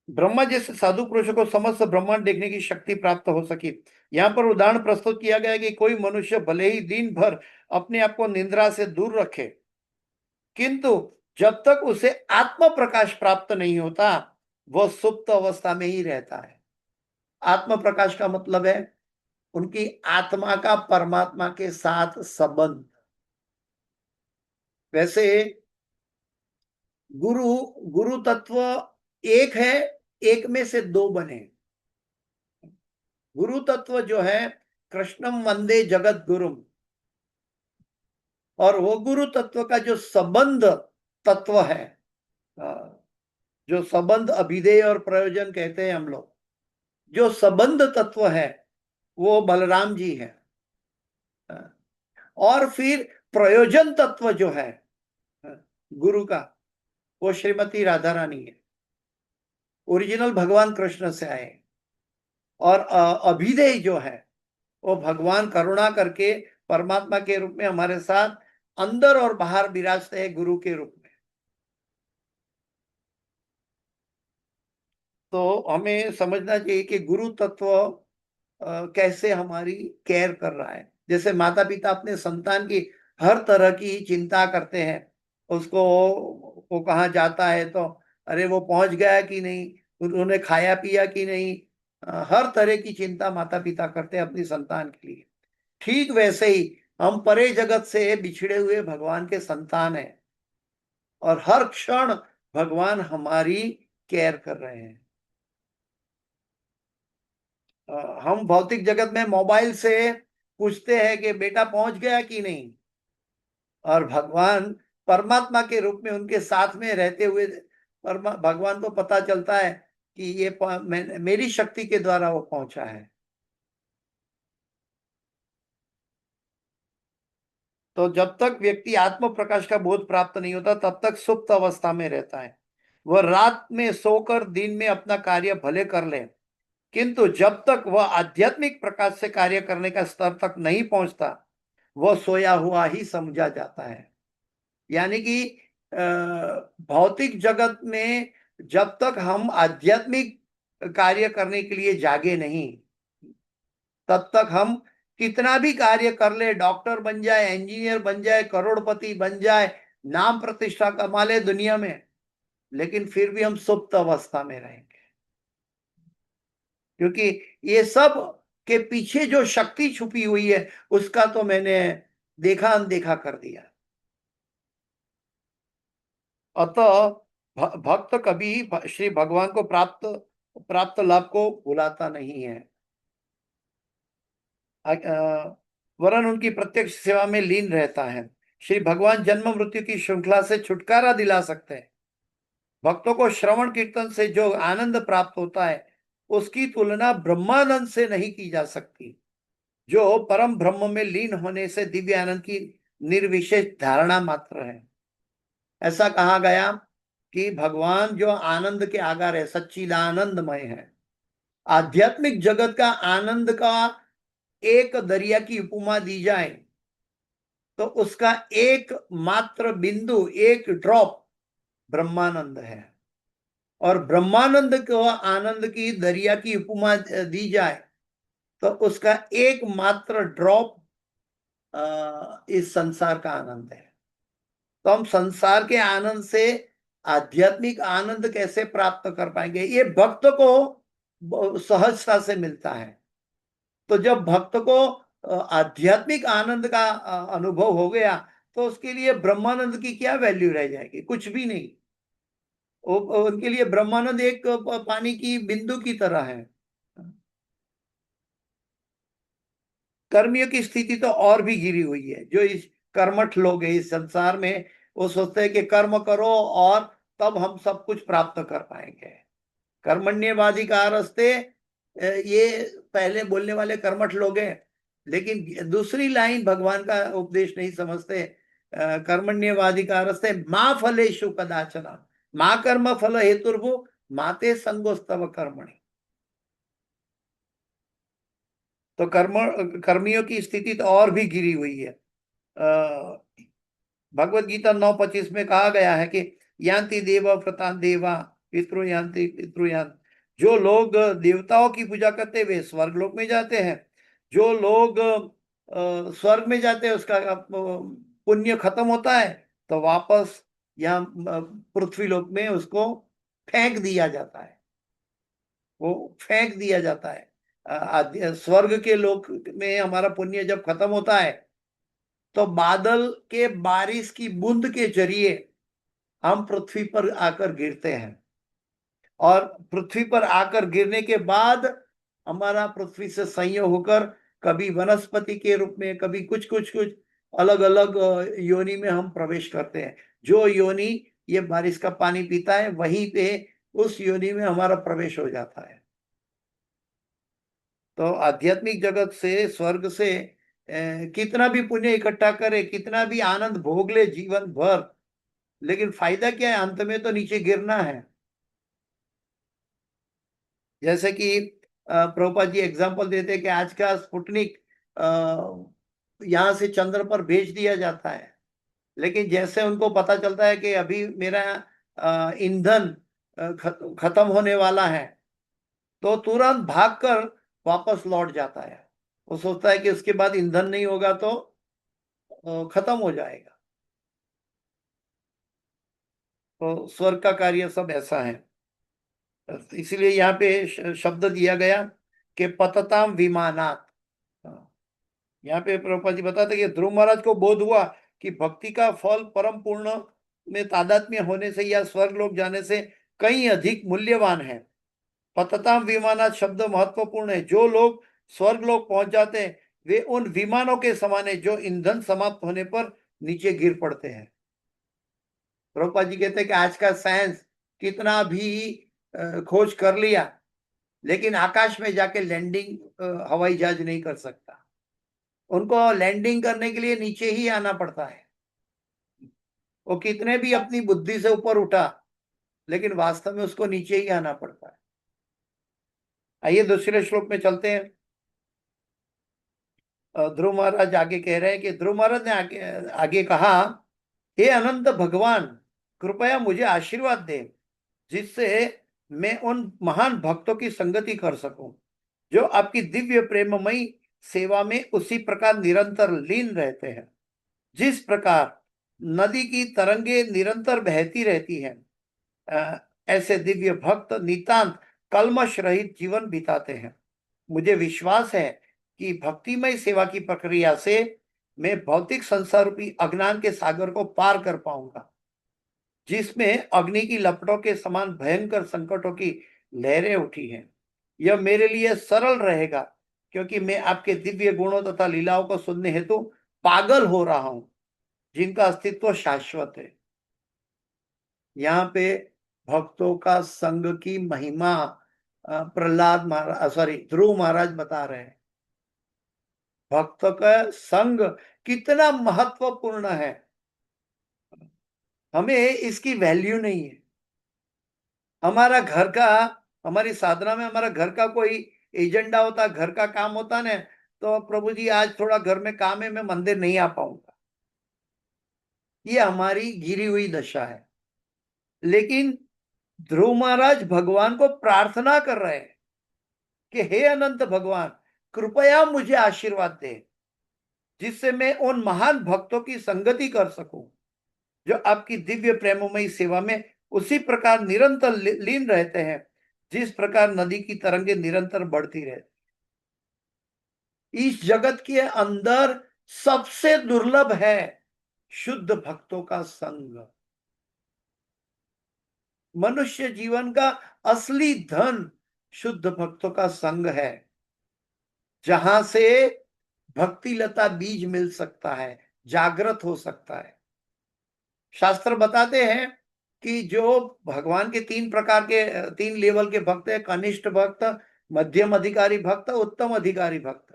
ब्रह्मा जैसे साधु पुरुषों को समस्त ब्रह्मांड देखने की शक्ति प्राप्त हो सकी। यहाँ पर उदाहरण प्रस्तुत किया गया है कि कोई मनुष्य भले ही दिन भर अपने आप को निद्रा से दूर रखे, किंतु जब तक उसे आत्म प्रकाश प्राप्त नहीं होता वह सुप्त अवस्था में ही रहता है। आत्म प्रकाश का मतलब है उनकी आत्मा का परमात्मा के साथ संबंध। वैसे गुरु गुरु तत्व एक है, एक में से दो बने। गुरु तत्व जो है कृष्णम वंदे जगत गुरुम, और वो गुरु तत्व का जो संबंध तत्व है, जो संबंध अभिधेय और प्रयोजन कहते हैं हम लोग, जो संबंध तत्व है वो बलराम जी है। और फिर प्रयोजन तत्व जो है गुरु का, वो श्रीमती राधा रानी है। ओरिजिनल भगवान कृष्ण से आए। और अभिधेय जो है वो भगवान करुणा करके परमात्मा के रूप में हमारे साथ अंदर और बाहर विराजते हैं गुरु के रूप में। तो हमें समझना चाहिए कि गुरु तत्व कैसे हमारी केयर कर रहा है। जैसे माता पिता अपने संतान की हर तरह की चिंता करते हैं, उसको वो कहाँ जाता है तो अरे वो पहुंच गया कि नहीं, उन्होंने खाया पिया कि नहीं, हर तरह की चिंता माता पिता करते हैं अपनी संतान के लिए। ठीक वैसे ही हम परे जगत से बिछड़े हुए भगवान के संतान हैं, और हर क्षण भगवान हमारी केयर कर रहे हैं। हम भौतिक जगत में मोबाइल से पूछते हैं कि बेटा पहुंच गया कि नहीं, और भगवान परमात्मा के रूप में उनके साथ में रहते हुए भगवान को पता चलता है कि ये मेरी शक्ति के द्वारा वो पहुंचा है। तो जब तक व्यक्ति आत्म प्रकाश का बोध प्राप्त नहीं होता तब तक सुप्त अवस्था में रहता है। वह रात में सोकर दिन में अपना कार्य भले कर ले, किंतु जब तक वह आध्यात्मिक प्रकाश से कार्य करने का स्तर तक नहीं पहुंचता वह सोया हुआ ही समझा जाता है। यानी कि भौतिक जगत में जब तक हम आध्यात्मिक कार्य करने के लिए जागे नहीं, तब तक हम कितना भी कार्य कर ले, डॉक्टर बन जाए, इंजीनियर बन जाए, करोड़पति बन जाए, नाम प्रतिष्ठा कमा ले दुनिया में, लेकिन फिर भी हम सुप्त अवस्था में रहेंगे। क्योंकि ये सब के पीछे जो शक्ति छुपी हुई है उसका तो मैंने देखा अनदेखा कर दिया। अतः भक्त कभी श्री भगवान को प्राप्त प्राप्त लाभ को भुलाता नहीं है, वरन उनकी प्रत्यक्ष सेवा में लीन रहता है। श्री भगवान जन्म मृत्यु की श्रृंखला से छुटकारा दिला सकते हैं। भक्तों को श्रवण कीर्तन से जो आनंद प्राप्त होता है उसकी तुलना ब्रह्मानंद से नहीं की जा सकती, जो परम ब्रह्म में लीन होने से दिव्य आनंद की निर्विशेष धारणा मात्र है। ऐसा कहा गया कि भगवान जो आनंद के आगार है, सच्चिदानंदमय है। आध्यात्मिक जगत का आनंद का एक दरिया की उपमा दी जाए तो उसका एक मात्र बिंदु, एक ड्रॉप ब्रह्मानंद है। और ब्रह्मानंद को आनंद की दरिया की उपमा दी जाए तो उसका एक मात्र ड्रॉप इस संसार का आनंद है। तो हम संसार के आनंद से आध्यात्मिक आनंद कैसे प्राप्त कर पाएंगे? ये भक्त को सहजता से मिलता है। तो जब भक्त को आध्यात्मिक आनंद का अनुभव हो गया तो उसके लिए ब्रह्मानंद की क्या वैल्यू रह जाएगी? कुछ भी नहीं। उनके लिए ब्रह्मानंद एक पानी की बिंदु की तरह है। कर्मियों की स्थिति तो और भी गिरी हुई है। जो इस कर्मठ लोग हैं इस संसार में, वो सोचते हैं कि कर्म करो और तब हम सब कुछ प्राप्त कर पाएंगे। कर्मण्यवाधिकारस्ते, ये पहले बोलने वाले कर्मठ लोग हैं, लेकिन दूसरी लाइन भगवान का उपदेश नहीं समझते। कर्मण्यवाधिकारस्ते माँ फलेषु कदाचन माँ कर्म फल हेतुर्भु माते संगोस्तव कर्मणि। तो कर्मियों की स्थिति तो और भी गिरी हुई है। भगवत गीता 9:25 में कहा गया है कि यान्ति देव व्रतान देवा पितृ यान्ति पितृ यान्ति। जो लोग देवताओं की पूजा करते वे स्वर्ग लोक में जाते हैं। जो लोग स्वर्ग में जाते हैं उसका पुण्य खत्म होता है तो वापस यहाँ पृथ्वी लोक में उसको फेंक दिया जाता है। वो फेंक दिया जाता है। स्वर्ग के लोक में हमारा पुण्य जब खत्म होता है तो बादल के बारिश की बूंद के जरिए हम पृथ्वी पर आकर गिरते हैं, और पृथ्वी पर आकर गिरने के बाद हमारा पृथ्वी से संयोग होकर कभी वनस्पति के रूप में, कभी कुछ कुछ कुछ अलग अलग योनि में हम प्रवेश करते हैं। जो योनि ये बारिश का पानी पीता है वहीं पे उस योनि में हमारा प्रवेश हो जाता है। तो आध्यात्मिक जगत से, स्वर्ग से कितना भी पुण्य इकट्ठा करे, कितना भी आनंद भोग ले जीवन भर, लेकिन फायदा क्या है? अंत में तो नीचे गिरना है। जैसे कि प्रभुपाद जी एग्जांपल देते हैं कि आज का स्पुतनिक यहाँ से चंद्र पर भेज दिया जाता है, लेकिन जैसे उनको पता चलता है कि अभी मेरा ईंधन खत्म होने वाला है तो तुरंत भागकर वापस लौट जाता है। वो सोचता है कि उसके बाद ईंधन नहीं होगा तो खत्म हो जाएगा। तो स्वर्ग का कार्य सब ऐसा है। इसीलिए यहाँ पे शब्द दिया गया कि पतताम विमानात। यहाँ पे प्रभुपाद जी बताते कि ध्रुव महाराज को बोध हुआ कि भक्ति का फल परम पूर्ण में तादात्म्य होने से या स्वर्ग लोक जाने से कहीं अधिक मूल्यवान है। पतताम विमानात शब्द महत्वपूर्ण है। जो लोग स्वर्ग लोक पहुंच जाते हैं वे उन विमानों के समान है जो ईंधन समाप्त होने पर नीचे गिर पड़ते हैं। प्रभुपाद जी कहते हैं कि आज का साइंस कितना भी खोज कर लिया, लेकिन आकाश में जाके लैंडिंग हवाई जहाज नहीं कर सकता। उनको लैंडिंग करने के लिए नीचे ही आना पड़ता है। वो कितने भी अपनी बुद्धि से ऊपर उठा, लेकिन वास्तव में उसको नीचे ही आना पड़ता है। आइए दूसरे श्लोक में चलते हैं। ध्रुव महाराज आगे कह रहे हैं कि ध्रुव महाराज ने आगे कहा, हे अनंत भगवान, कृपया मुझे आशीर्वाद दे जिससे मैं उन महान भक्तों की संगति कर सकूं जो आपकी दिव्य प्रेममयी सेवा में उसी प्रकार निरंतर लीन रहते हैं जिस प्रकार नदी की तरंगे निरंतर बहती रहती हैं। ऐसे दिव्य भक्त नितांत कल्मश रहित जीवन बिताते हैं। मुझे विश्वास है कि भक्तिमय सेवा की प्रक्रिया से मैं भौतिक संसार रूपी अज्ञान के सागर को पार कर पाऊंगा जिसमें अग्नि की लपटों के समान भयंकर संकटों की लहरें उठी हैं। यह मेरे लिए सरल रहेगा क्योंकि मैं आपके दिव्य गुणों तथा लीलाओं को सुनने हेतु पागल हो रहा हूं जिनका अस्तित्व शाश्वत है। यहाँ पे भक्तों का संग की महिमा प्रहलाद महाराज ध्रुव महाराज बता रहे हैं। भक्त का संग कितना महत्वपूर्ण है, हमें इसकी वैल्यू नहीं है। हमारा घर का, हमारी साधना में हमारा घर का कोई एजेंडा होता, घर का काम होता ना, तो प्रभु जी आज थोड़ा घर में काम है, मैं मंदिर नहीं आ पाऊंगा। ये हमारी गिरी हुई दशा है। लेकिन ध्रुव महाराज भगवान को प्रार्थना कर रहे हैं कि हे अनंत भगवान, कृपया मुझे आशीर्वाद दे जिससे मैं उन महान भक्तों की संगति कर सकूं जो आपकी दिव्य प्रेममयी सेवा में उसी प्रकार निरंतर लीन रहते हैं जिस प्रकार नदी की तरंगे निरंतर बढ़ती रहती। इस जगत के अंदर सबसे दुर्लभ है शुद्ध भक्तों का संग। मनुष्य जीवन का असली धन शुद्ध भक्तों का संग है, जहां से भक्ति लता बीज मिल सकता है, जागृत हो सकता है। शास्त्र बताते हैं कि जो भगवान के तीन प्रकार के, तीन लेवल के भक्त है, कनिष्ठ भक्त, मध्यम अधिकारी भक्त, उत्तम अधिकारी भक्त।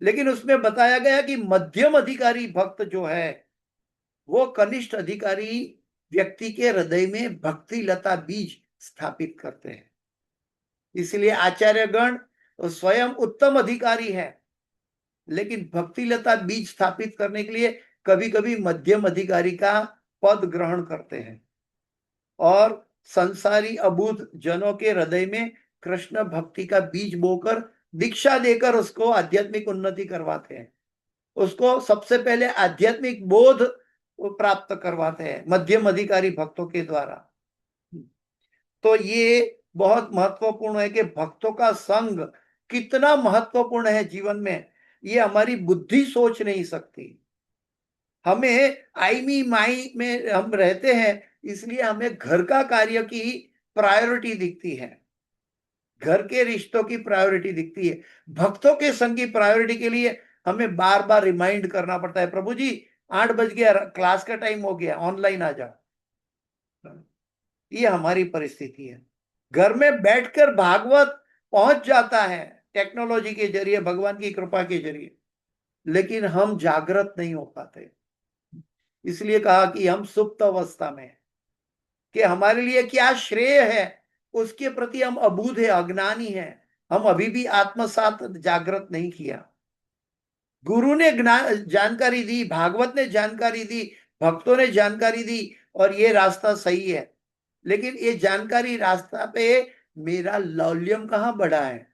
लेकिन उसमें बताया गया कि मध्यम अधिकारी भक्त जो है वो कनिष्ठ अधिकारी व्यक्ति के हृदय में भक्ति लता बीज स्थापित करते हैं। इसलिए आचार्यगण तो स्वयं उत्तम अधिकारी है, लेकिन भक्ति लता बीज स्थापित करने के लिए कभी कभी मध्यम अधिकारी का पद ग्रहण करते हैं और संसारी अबूझ जनों के हृदय में कृष्ण भक्ति का बीज बोकर दीक्षा देकर उसको आध्यात्मिक उन्नति करवाते हैं। उसको सबसे पहले आध्यात्मिक बोध प्राप्त करवाते हैं मध्यम अधिकारी भक्तों के द्वारा। तो ये बहुत महत्वपूर्ण है कि भक्तों का संग कितना महत्वपूर्ण है जीवन में, ये हमारी बुद्धि सोच नहीं सकती। हमें आई मी माई में हम रहते हैं, इसलिए हमें घर का कार्य की प्रायोरिटी दिखती है, घर के रिश्तों की प्रायोरिटी दिखती है। भक्तों के संग की प्रायोरिटी के लिए हमें बार बार रिमाइंड करना पड़ता है, प्रभु जी 8 बज गया, क्लास का टाइम हो गया, ऑनलाइन आ जाओ। ये हमारी परिस्थिति है। घर में बैठकर भागवत पहुंच जाता है टेक्नोलॉजी के जरिए, भगवान की कृपा के जरिए, लेकिन हम जागृत नहीं हो पाते। इसलिए कहा कि हम सुप्त अवस्था में, कि हमारे लिए क्या श्रेय है उसके प्रति हम अबूझ है, अज्ञानी है। हम अभी भी आत्मसात जागृत नहीं किया। गुरु ने जानकारी दी, भागवत ने जानकारी दी, भक्तों ने जानकारी दी और ये रास्ता सही है, लेकिन ये जानकारी रास्ता पे मेरा लौल्यम कहाँ बढ़ा है।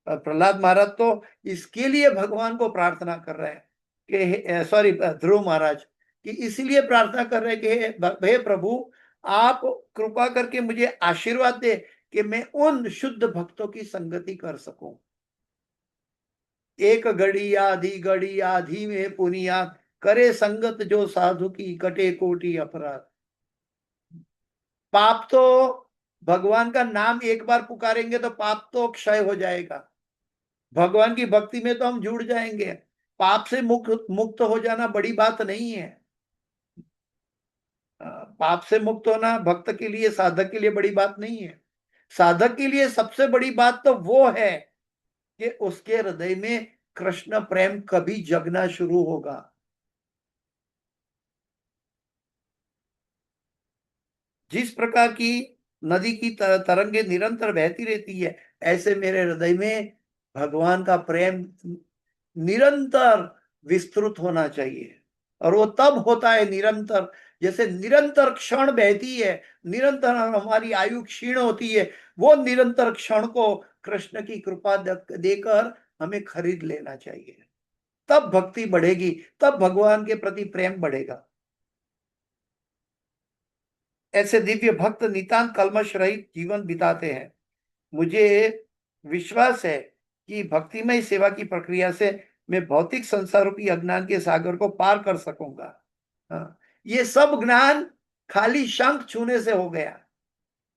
प्रहलाद महाराज तो इसके लिए भगवान को प्रार्थना कर रहे हैं कि सॉरी ध्रुव महाराज कि इसलिए प्रार्थना कर रहे हैं कि हे प्रभु आप कृपा करके मुझे आशीर्वाद दे कि मैं उन शुद्ध भक्तों की संगति कर सकूं। एक घड़ी आधी में पुनियात करे संगत जो साधु की कटे कोटि अपराध। पाप तो भगवान का नाम एक बार पुकारेंगे तो पाप तो क्षय हो जाएगा। भगवान की भक्ति में तो हम जुड़ जाएंगे। पाप से मुक्त मुक्त हो जाना बड़ी बात नहीं है। पाप से मुक्त होना भक्त के लिए, साधक के लिए बड़ी बात नहीं है। साधक के लिए सबसे बड़ी बात तो वो है कि उसके हृदय में कृष्ण प्रेम कभी जगना शुरू होगा। जिस प्रकार की नदी की तरंगे निरंतर बहती रहती है, ऐसे मेरे हृदय में भगवान का प्रेम निरंतर विस्तृत होना चाहिए। और वो तब होता है निरंतर, जैसे निरंतर क्षण बहती है, निरंतर हमारी आयु क्षीण होती है, वो निरंतर क्षण को कृष्ण की कृपा देकर हमें खरीद लेना चाहिए। तब भक्ति बढ़ेगी, तब भगवान के प्रति प्रेम बढ़ेगा। ऐसे दिव्य भक्त नितांत कल्मश रहित जीवन बिताते हैं। मुझे विश्वास है कि भक्तिमय सेवा की प्रक्रिया से मैं भौतिक संसार रूपी अज्ञान के सागर को पार कर सकूंगा। हाँ, ये सब ज्ञान खाली शंख छूने से हो गया।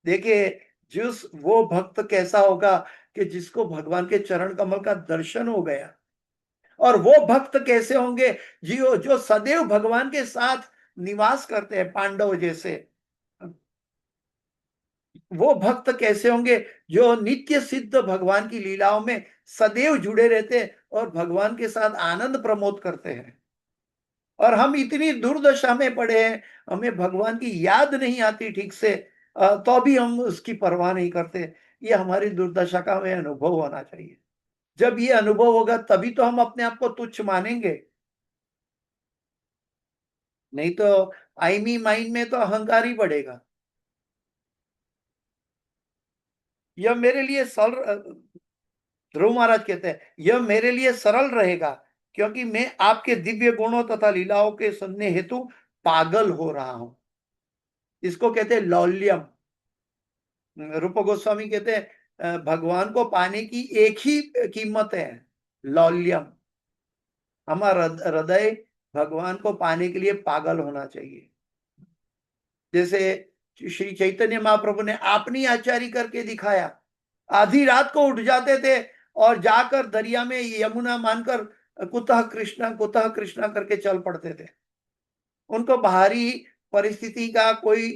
देखिए, जिस वो भक्त कैसा होगा कि जिसको भगवान के चरण कमल का दर्शन हो गया। और वो भक्त कैसे होंगे जो जो सदैव भगवान के साथ निवास करते हैं, पांडव जैसे। वो भक्त कैसे होंगे जो नित्य सिद्ध भगवान की लीलाओं में सदैव जुड़े रहते हैं और भगवान के साथ आनंद प्रमोद करते हैं। और हम इतनी दुर्दशा में पड़े हैं, हमें भगवान की याद नहीं आती ठीक से, तो भी हम उसकी परवाह नहीं करते। ये हमारी दुर्दशा का हमें अनुभव होना चाहिए। जब ये अनुभव होगा तभी तो हम अपने आप को तुच्छ मानेंगे। नहीं तो आई मी माइंड में तो अहंकार ही बढ़ेगा। यह मेरे लिए ध्रुव महाराज कहते हैं, यह मेरे लिए सरल रहेगा क्योंकि मैं आपके दिव्य गुणों तथा लीलाओं के सुनने हेतु पागल हो रहा हूं। इसको कहते हैं लौल्यम। रूप गोस्वामी कहते हैं भगवान को पाने की एक ही कीमत है, लौल्यम। हमारा हृदय भगवान को पाने के लिए पागल होना चाहिए। जैसे श्री चैतन्य महाप्रभु ने अपनी आचारी करके दिखाया। आधी रात को उठ जाते थे और जाकर दरिया में यमुना मानकर कुतः कृष्णा करके चल पड़ते थे। उनको बाहरी परिस्थिति का कोई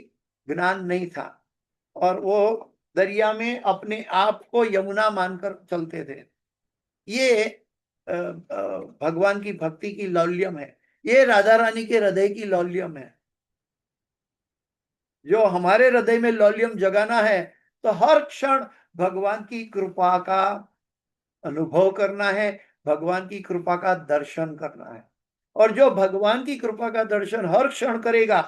ज्ञान नहीं था और वो दरिया में अपने आप को यमुना मानकर चलते थे। ये भगवान की भक्ति की लौल्यम है। ये राधा रानी के हृदय की लौल्यम है। जो हमारे हृदय में लौल्यम जगाना है तो हर क्षण भगवान की कृपा का अनुभव करना है, भगवान की कृपा का दर्शन करना है। और जो भगवान की कृपा का दर्शन हर क्षण करेगा,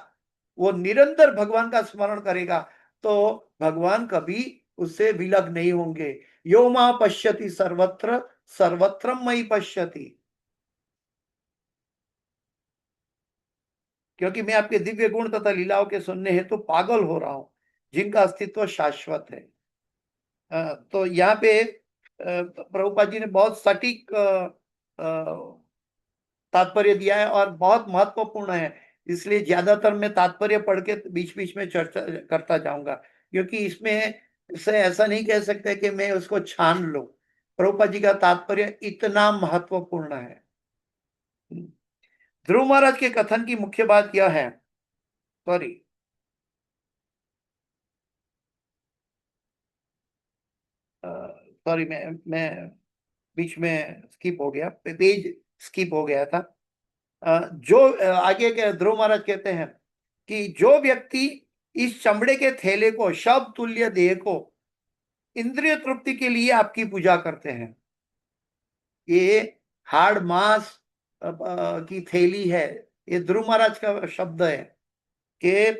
वो निरंतर भगवान का स्मरण करेगा, तो भगवान कभी उससे विलग नहीं होंगे। यो मां पश्यति सर्वत्र सर्वत्र मई पश्यति। क्योंकि मैं आपके दिव्य गुण तथा लीलाओं के सुनने हेतु तो पागल हो रहा हूं, जिनका अस्तित्व शाश्वत है। तो यहाँ पे प्रभुपाद जी ने बहुत सटीक तात्पर्य दिया है और बहुत महत्वपूर्ण है। इसलिए ज्यादातर मैं तात्पर्य पढ़ के बीच बीच में चर्चा करता जाऊंगा, क्योंकि इसमें से ऐसा नहीं कह सकते कि मैं उसको छान लूं। प्रभुपाद जी का तात्पर्य इतना महत्वपूर्ण है। ध्रुव महाराज के कथन की मुख्य बात यह है, सॉरी सॉरी मैं बीच में स्किप हो गया, पेज स्किप हो गया था। जो आगे के ध्रुव महाराज कहते हैं कि जो व्यक्ति इस चमड़े के थैले को, शव तुल्य देह को इंद्रिय तृप्ति के लिए आपकी पूजा करते हैं, ये हार्ड मांस की थैली है। ये ध्रुव महाराज का शब्द है कि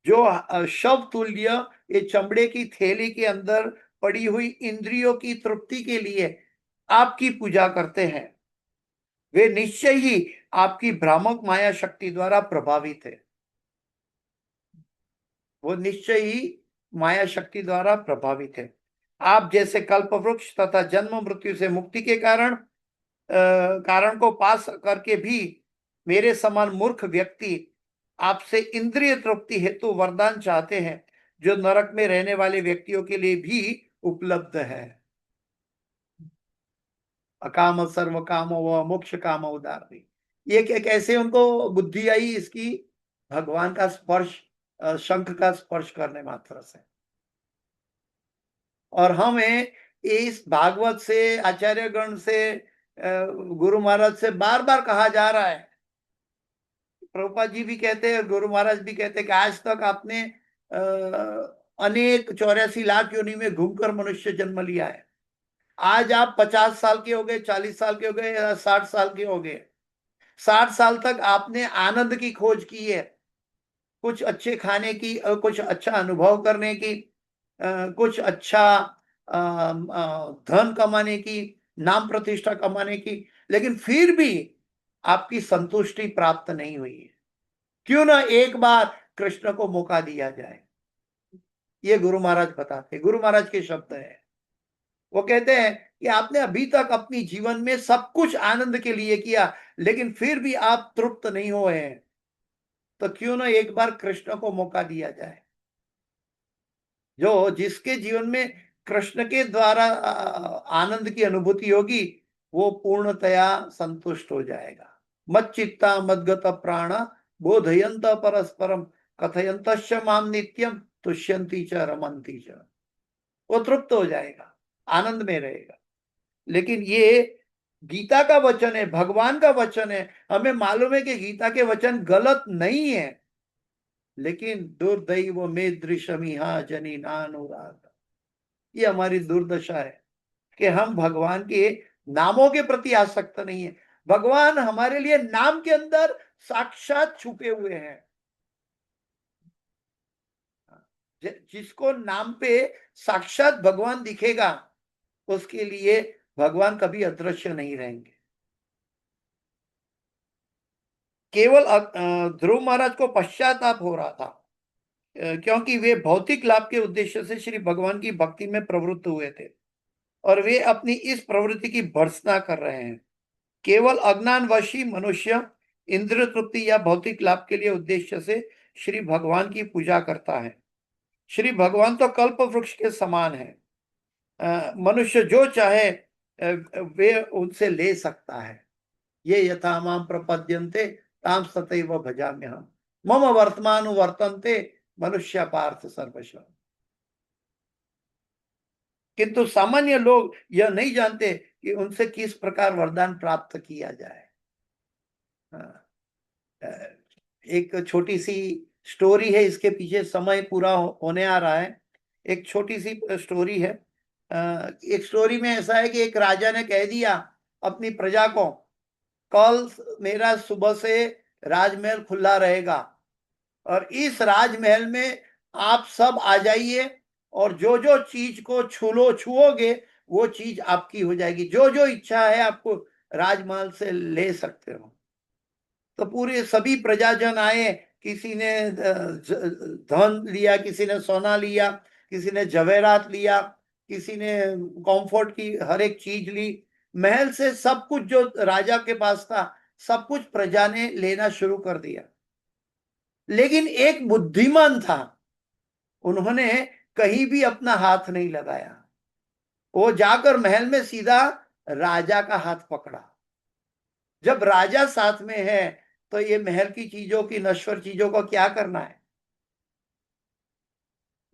जो शव तुल्य ये चमड़े की थैली के अंदर पड़ी हुई इंद्रियों की तृप्ति के लिए आपकी पूजा करते हैं, वे निश्चय ही आपकी भ्रामक माया शक्ति द्वारा प्रभावित है। वो निश्चय ही माया शक्ति द्वारा प्रभावित है। आप जैसे कल्प वृक्ष तथा जन्म मृत्यु से मुक्ति के कारण को पास करके भी मेरे समान मूर्ख व्यक्ति आपसे इंद्रिय तृप्ति हेतु वरदान चाहते हैं, जो नरक में रहने वाले व्यक्तियों के लिए भी उपलब्ध है। अकाम सर्व काम व मोक्ष काम उदारी, ये कैसे उनको बुद्धि आई इसकी? भगवान का स्पर्श, शंख का स्पर्श करने मात्र से। और हमें इस भागवत से, आचार्यगण से, गुरु महाराज से बार बार कहा जा रहा है, प्रभुपाद जी भी कहते हैं, गुरु महाराज भी कहते हैं कि आज तक आपने अनेक 84 लाख योनि में घूमकर मनुष्य जन्म लिया है। आज आप 50 साल के हो गए, 40 साल के हो गए, 60 साल के हो गए। 60 साल तक आपने आनंद की खोज की है, कुछ अच्छे खाने की, कुछ अच्छा अनुभव करने की, कुछ अच्छा धन कमाने की, नाम प्रतिष्ठा कमाने की, लेकिन फिर भी आपकी संतुष्टि प्राप्त नहीं हुई है। क्यों ना एक बार कृष्ण को मौका दिया जाए? ये गुरु महाराज बताते, गुरु महाराज के शब्द है। वो कहते हैं कि आपने अभी तक अपनी जीवन में सब कुछ आनंद के लिए किया, लेकिन फिर भी आप तृप्त नहीं हुए हैं, तो क्यों ना एक बार कृष्ण को मौका दिया जाए। जो जिसके जीवन में कृष्ण के द्वारा आनंद की अनुभूति होगी, वो पूर्णतया संतुष्ट हो जाएगा। मत चित्ता मदगत प्राण बोधयंत परस्परम कथयंत माम नित्यम तुष्यंती च रमंती च, वो तृप्त हो जाएगा, आनंद में रहेगा। लेकिन ये गीता का वचन है, भगवान का वचन है। हमें मालूम है कि गीता के वचन गलत नहीं है, लेकिन दुर्दैव में दृशमिहा जनी नानुराग, ये हमारी दुर्दशा है कि हम भगवान के नामों के प्रति आसक्त नहीं है। भगवान हमारे लिए नाम के अंदर साक्षात छुपे हुए हैं। जिसको नाम पे साक्षात भगवान दिखेगा, उसके लिए भगवान कभी अदृश्य नहीं रहेंगे। केवल ध्रुव महाराज को पश्चाताप हो रहा था, क्योंकि वे भौतिक लाभ के उद्देश्य से श्री भगवान की भक्ति में प्रवृत्त हुए थे और वे अपनी इस प्रवृत्ति की भर्त्सना कर रहे हैं। केवल अज्ञानवशी मनुष्य इंद्रिय तृप्ति या भौतिक लाभ के लिए उद्देश्य से श्री भगवान की पूजा करता है। श्री भगवान तो कल्प वृक्ष के समान है, मनुष्य जो चाहे वे उनसे ले सकता है। ये यथा माम प्रपद्यन्ते ताम तथैव भजाम्यहम् मम वर्तमान वर्तन्ते मनुष्य पार्थ सर्वश। किंतु सामान्य लोग यह नहीं जानते कि उनसे किस प्रकार वरदान प्राप्त किया जाए। एक छोटी सी स्टोरी है, इसके पीछे समय पूरा होने आ रहा है। एक छोटी सी स्टोरी है। एक स्टोरी में ऐसा है कि एक राजा ने कह दिया अपनी प्रजा को, कल मेरा सुबह से राजमहल खुला रहेगा और इस राजमहल में आप सब आ जाइए और जो जो चीज को छुओगे वो चीज आपकी हो जाएगी, जो जो इच्छा है आपको राजमहल से ले सकते हो। तो पूरे सभी प्रजाजन आए, किसी ने धन लिया, किसी ने सोना लिया, किसी ने जवेरात लिया, किसी ने कॉम्फर्ट की हर एक चीज ली। महल से सब कुछ जो राजा के पास था, सब कुछ प्रजा ने लेना शुरू कर दिया। लेकिन एक बुद्धिमान था, उन्होंने कहीं भी अपना हाथ नहीं लगाया। वो जाकर महल में सीधा राजा का हाथ पकड़ा। जब राजा साथ में है तो ये महल की चीजों की, नश्वर चीजों को क्या करना है?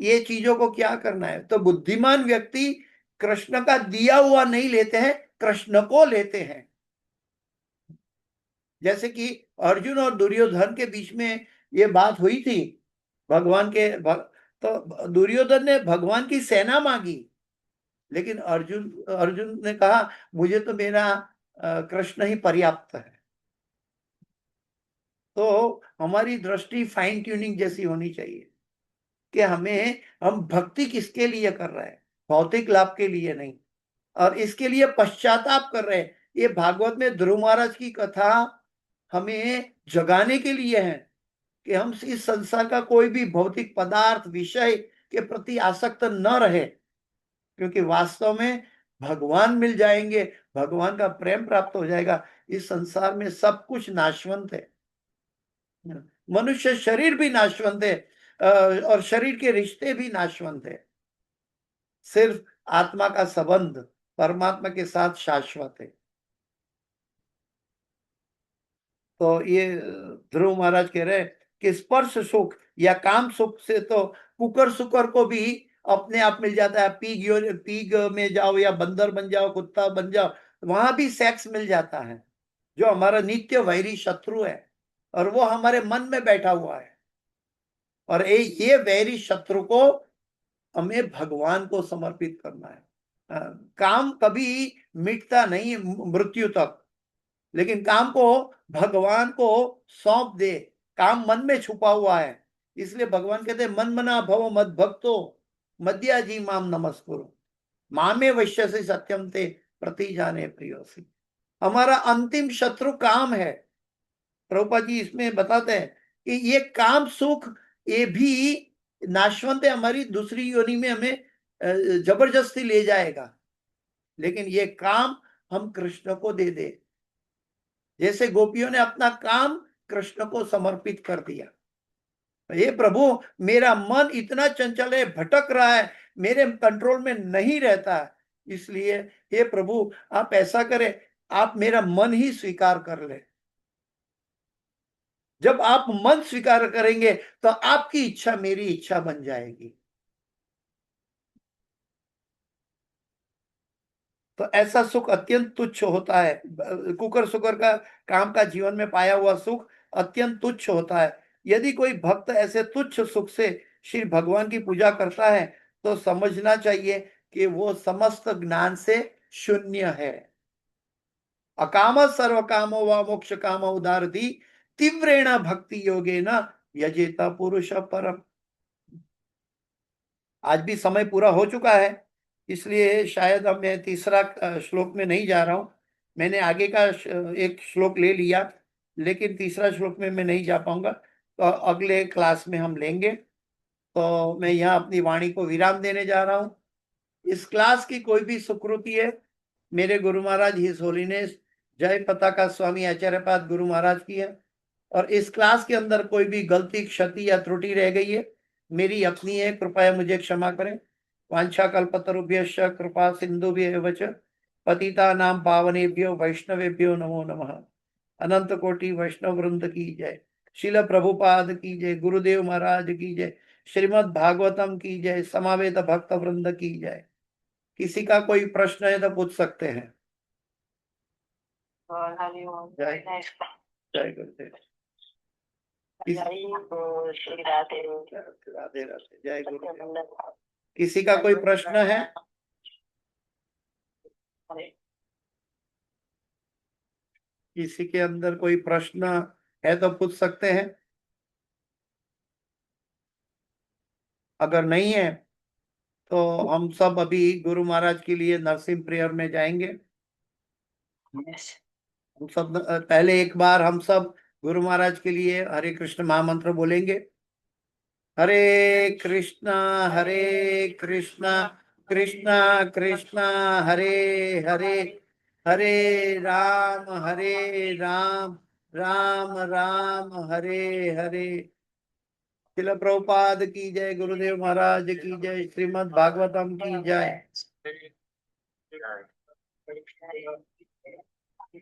ये चीजों को क्या करना है? तो बुद्धिमान व्यक्ति कृष्ण का दिया हुआ नहीं लेते हैं, कृष्ण को लेते हैं। जैसे कि अर्जुन और दुर्योधन के बीच में ये बात हुई थी, भगवान के तो दुर्योधन ने भगवान की सेना मांगी, लेकिन अर्जुन अर्जुन ने कहा मुझे तो मेरा कृष्ण ही पर्याप्त है। तो हमारी दृष्टि फाइन ट्यूनिंग जैसी होनी चाहिए। कि हम भक्ति किसके लिए कर रहे हैं, भौतिक लाभ के लिए नहीं, और इसके लिए पश्चाताप कर रहे हैं। ये भागवत में ध्रुव महाराज की कथा हमें जगाने के लिए है कि हम इस संसार का कोई भी भौतिक पदार्थ विषय के प्रति आसक्त न रहे, क्योंकि वास्तव में भगवान मिल जाएंगे, भगवान का प्रेम प्राप्त हो जाएगा। इस संसार में सब कुछ नाशवंत है, मनुष्य शरीर भी नाशवंत है, और शरीर के रिश्ते भी नाशवंत है। सिर्फ आत्मा का संबंध परमात्मा के साथ शाश्वत है। तो ये ध्रुव महाराज कह रहे हैं कि स्पर्श सुख या काम सुख से तो कुकर सुकर को भी अपने आप मिल जाता है। पीग में जाओ या बंदर बन जाओ, कुत्ता बन जाओ, वहां भी सेक्स मिल जाता है, जो हमारा नित्य वैरी शत्रु है, और वो हमारे मन में बैठा हुआ है। और ये वैरी शत्रु को हमें भगवान को समर्पित करना है। काम कभी मिटता नहीं मृत्यु तक, लेकिन काम को भगवान को सौंप दे। काम मन में छुपा हुआ है, इसलिए भगवान कहते हैं मन मना भव मद भक्तो मद्याजी माम नमस्कुरु मामे वैश्य से सत्यम ते प्रति जाने प्रियोसी। हमारा अंतिम शत्रु काम है। प्रभुपाद जी इसमें बताते हैं कि ये काम सुख ये भी नाशवंत है, हमारी दूसरी योनि में हमें जबरदस्ती ले जाएगा। लेकिन ये काम हम कृष्ण को दे दे, जैसे गोपियों ने अपना काम कृष्ण को समर्पित कर दिया। हे प्रभु, मेरा मन इतना चंचल है, भटक रहा है, मेरे कंट्रोल में नहीं रहता है, इसलिए हे प्रभु आप ऐसा करें, आप मेरा मन ही स्वीकार कर ले। जब आप मन स्वीकार करेंगे तो आपकी इच्छा मेरी इच्छा बन जाएगी। तो ऐसा सुख अत्यंत तुच्छ होता है। कुकर सुकर का काम का जीवन में पाया हुआ सुख अत्यंत तुच्छ होता है। यदि कोई भक्त ऐसे तुच्छ सुख से श्री भगवान की पूजा करता है तो समझना चाहिए कि वो समस्त ज्ञान से शून्य है। अकाम सर्व कामो व मोक्ष काम उदारती तीव्रेण भक्ति योगे न यजेता पुरुष परम। आज भी समय पूरा हो चुका है, इसलिए शायद अब मैं तीसरा श्लोक में नहीं जा रहा हूं। मैंने आगे का एक श्लोक ले लिया, लेकिन तीसरा श्लोक में मैं नहीं जा पाऊंगा, तो अगले क्लास में हम लेंगे। तो मैं यहाँ अपनी वाणी को विराम देने जा रहा हूँ। इस क्लास की कोई भी सुकृति है, मेरे गुरु महाराज हिज होलीनेस जय पताका स्वामी आचार्यपाद गुरु महाराज की है, और इस क्लास के अंदर कोई भी गलती क्षति या त्रुटि रह गई है, मेरी अपनी है, कृपया मुझे क्षमा करें। वांछा कल्पतरुभ्यश्च कृपा सिंधुभ्येव च पतितानां पावनेभ्यो वैष्णवेभ्यो नमो नमः। अनंत कोटि वैष्णव वृंद की जय। शिल प्रभुपाद की जय। गुरुदेव महाराज की जय। श्रीमद् भागवतम की जय। समावेत भक्त वृंद की जय। किसी का कोई प्रश्न है तो पूछ सकते हैं। जय जय गुरुदेव। राधे राधे। जय गुरुदेव। किसी का कोई प्रश्न है? किसी के अंदर कोई प्रश्न है तो पूछ सकते हैं। अगर नहीं है तो हम सब अभी गुरु महाराज के लिए नरसिंह प्रेयर में जाएंगे। हम सब पहले एक बार हम सब गुरु महाराज के लिए हरे कृष्ण महामंत्र बोलेंगे। हरे कृष्णा कृष्णा कृष्णा हरे हरे, हरे राम राम राम हरे हरे। श्रील प्रभुपाद की जय। गुरुदेव महाराज की जय। श्रीमद् भागवतम की जय।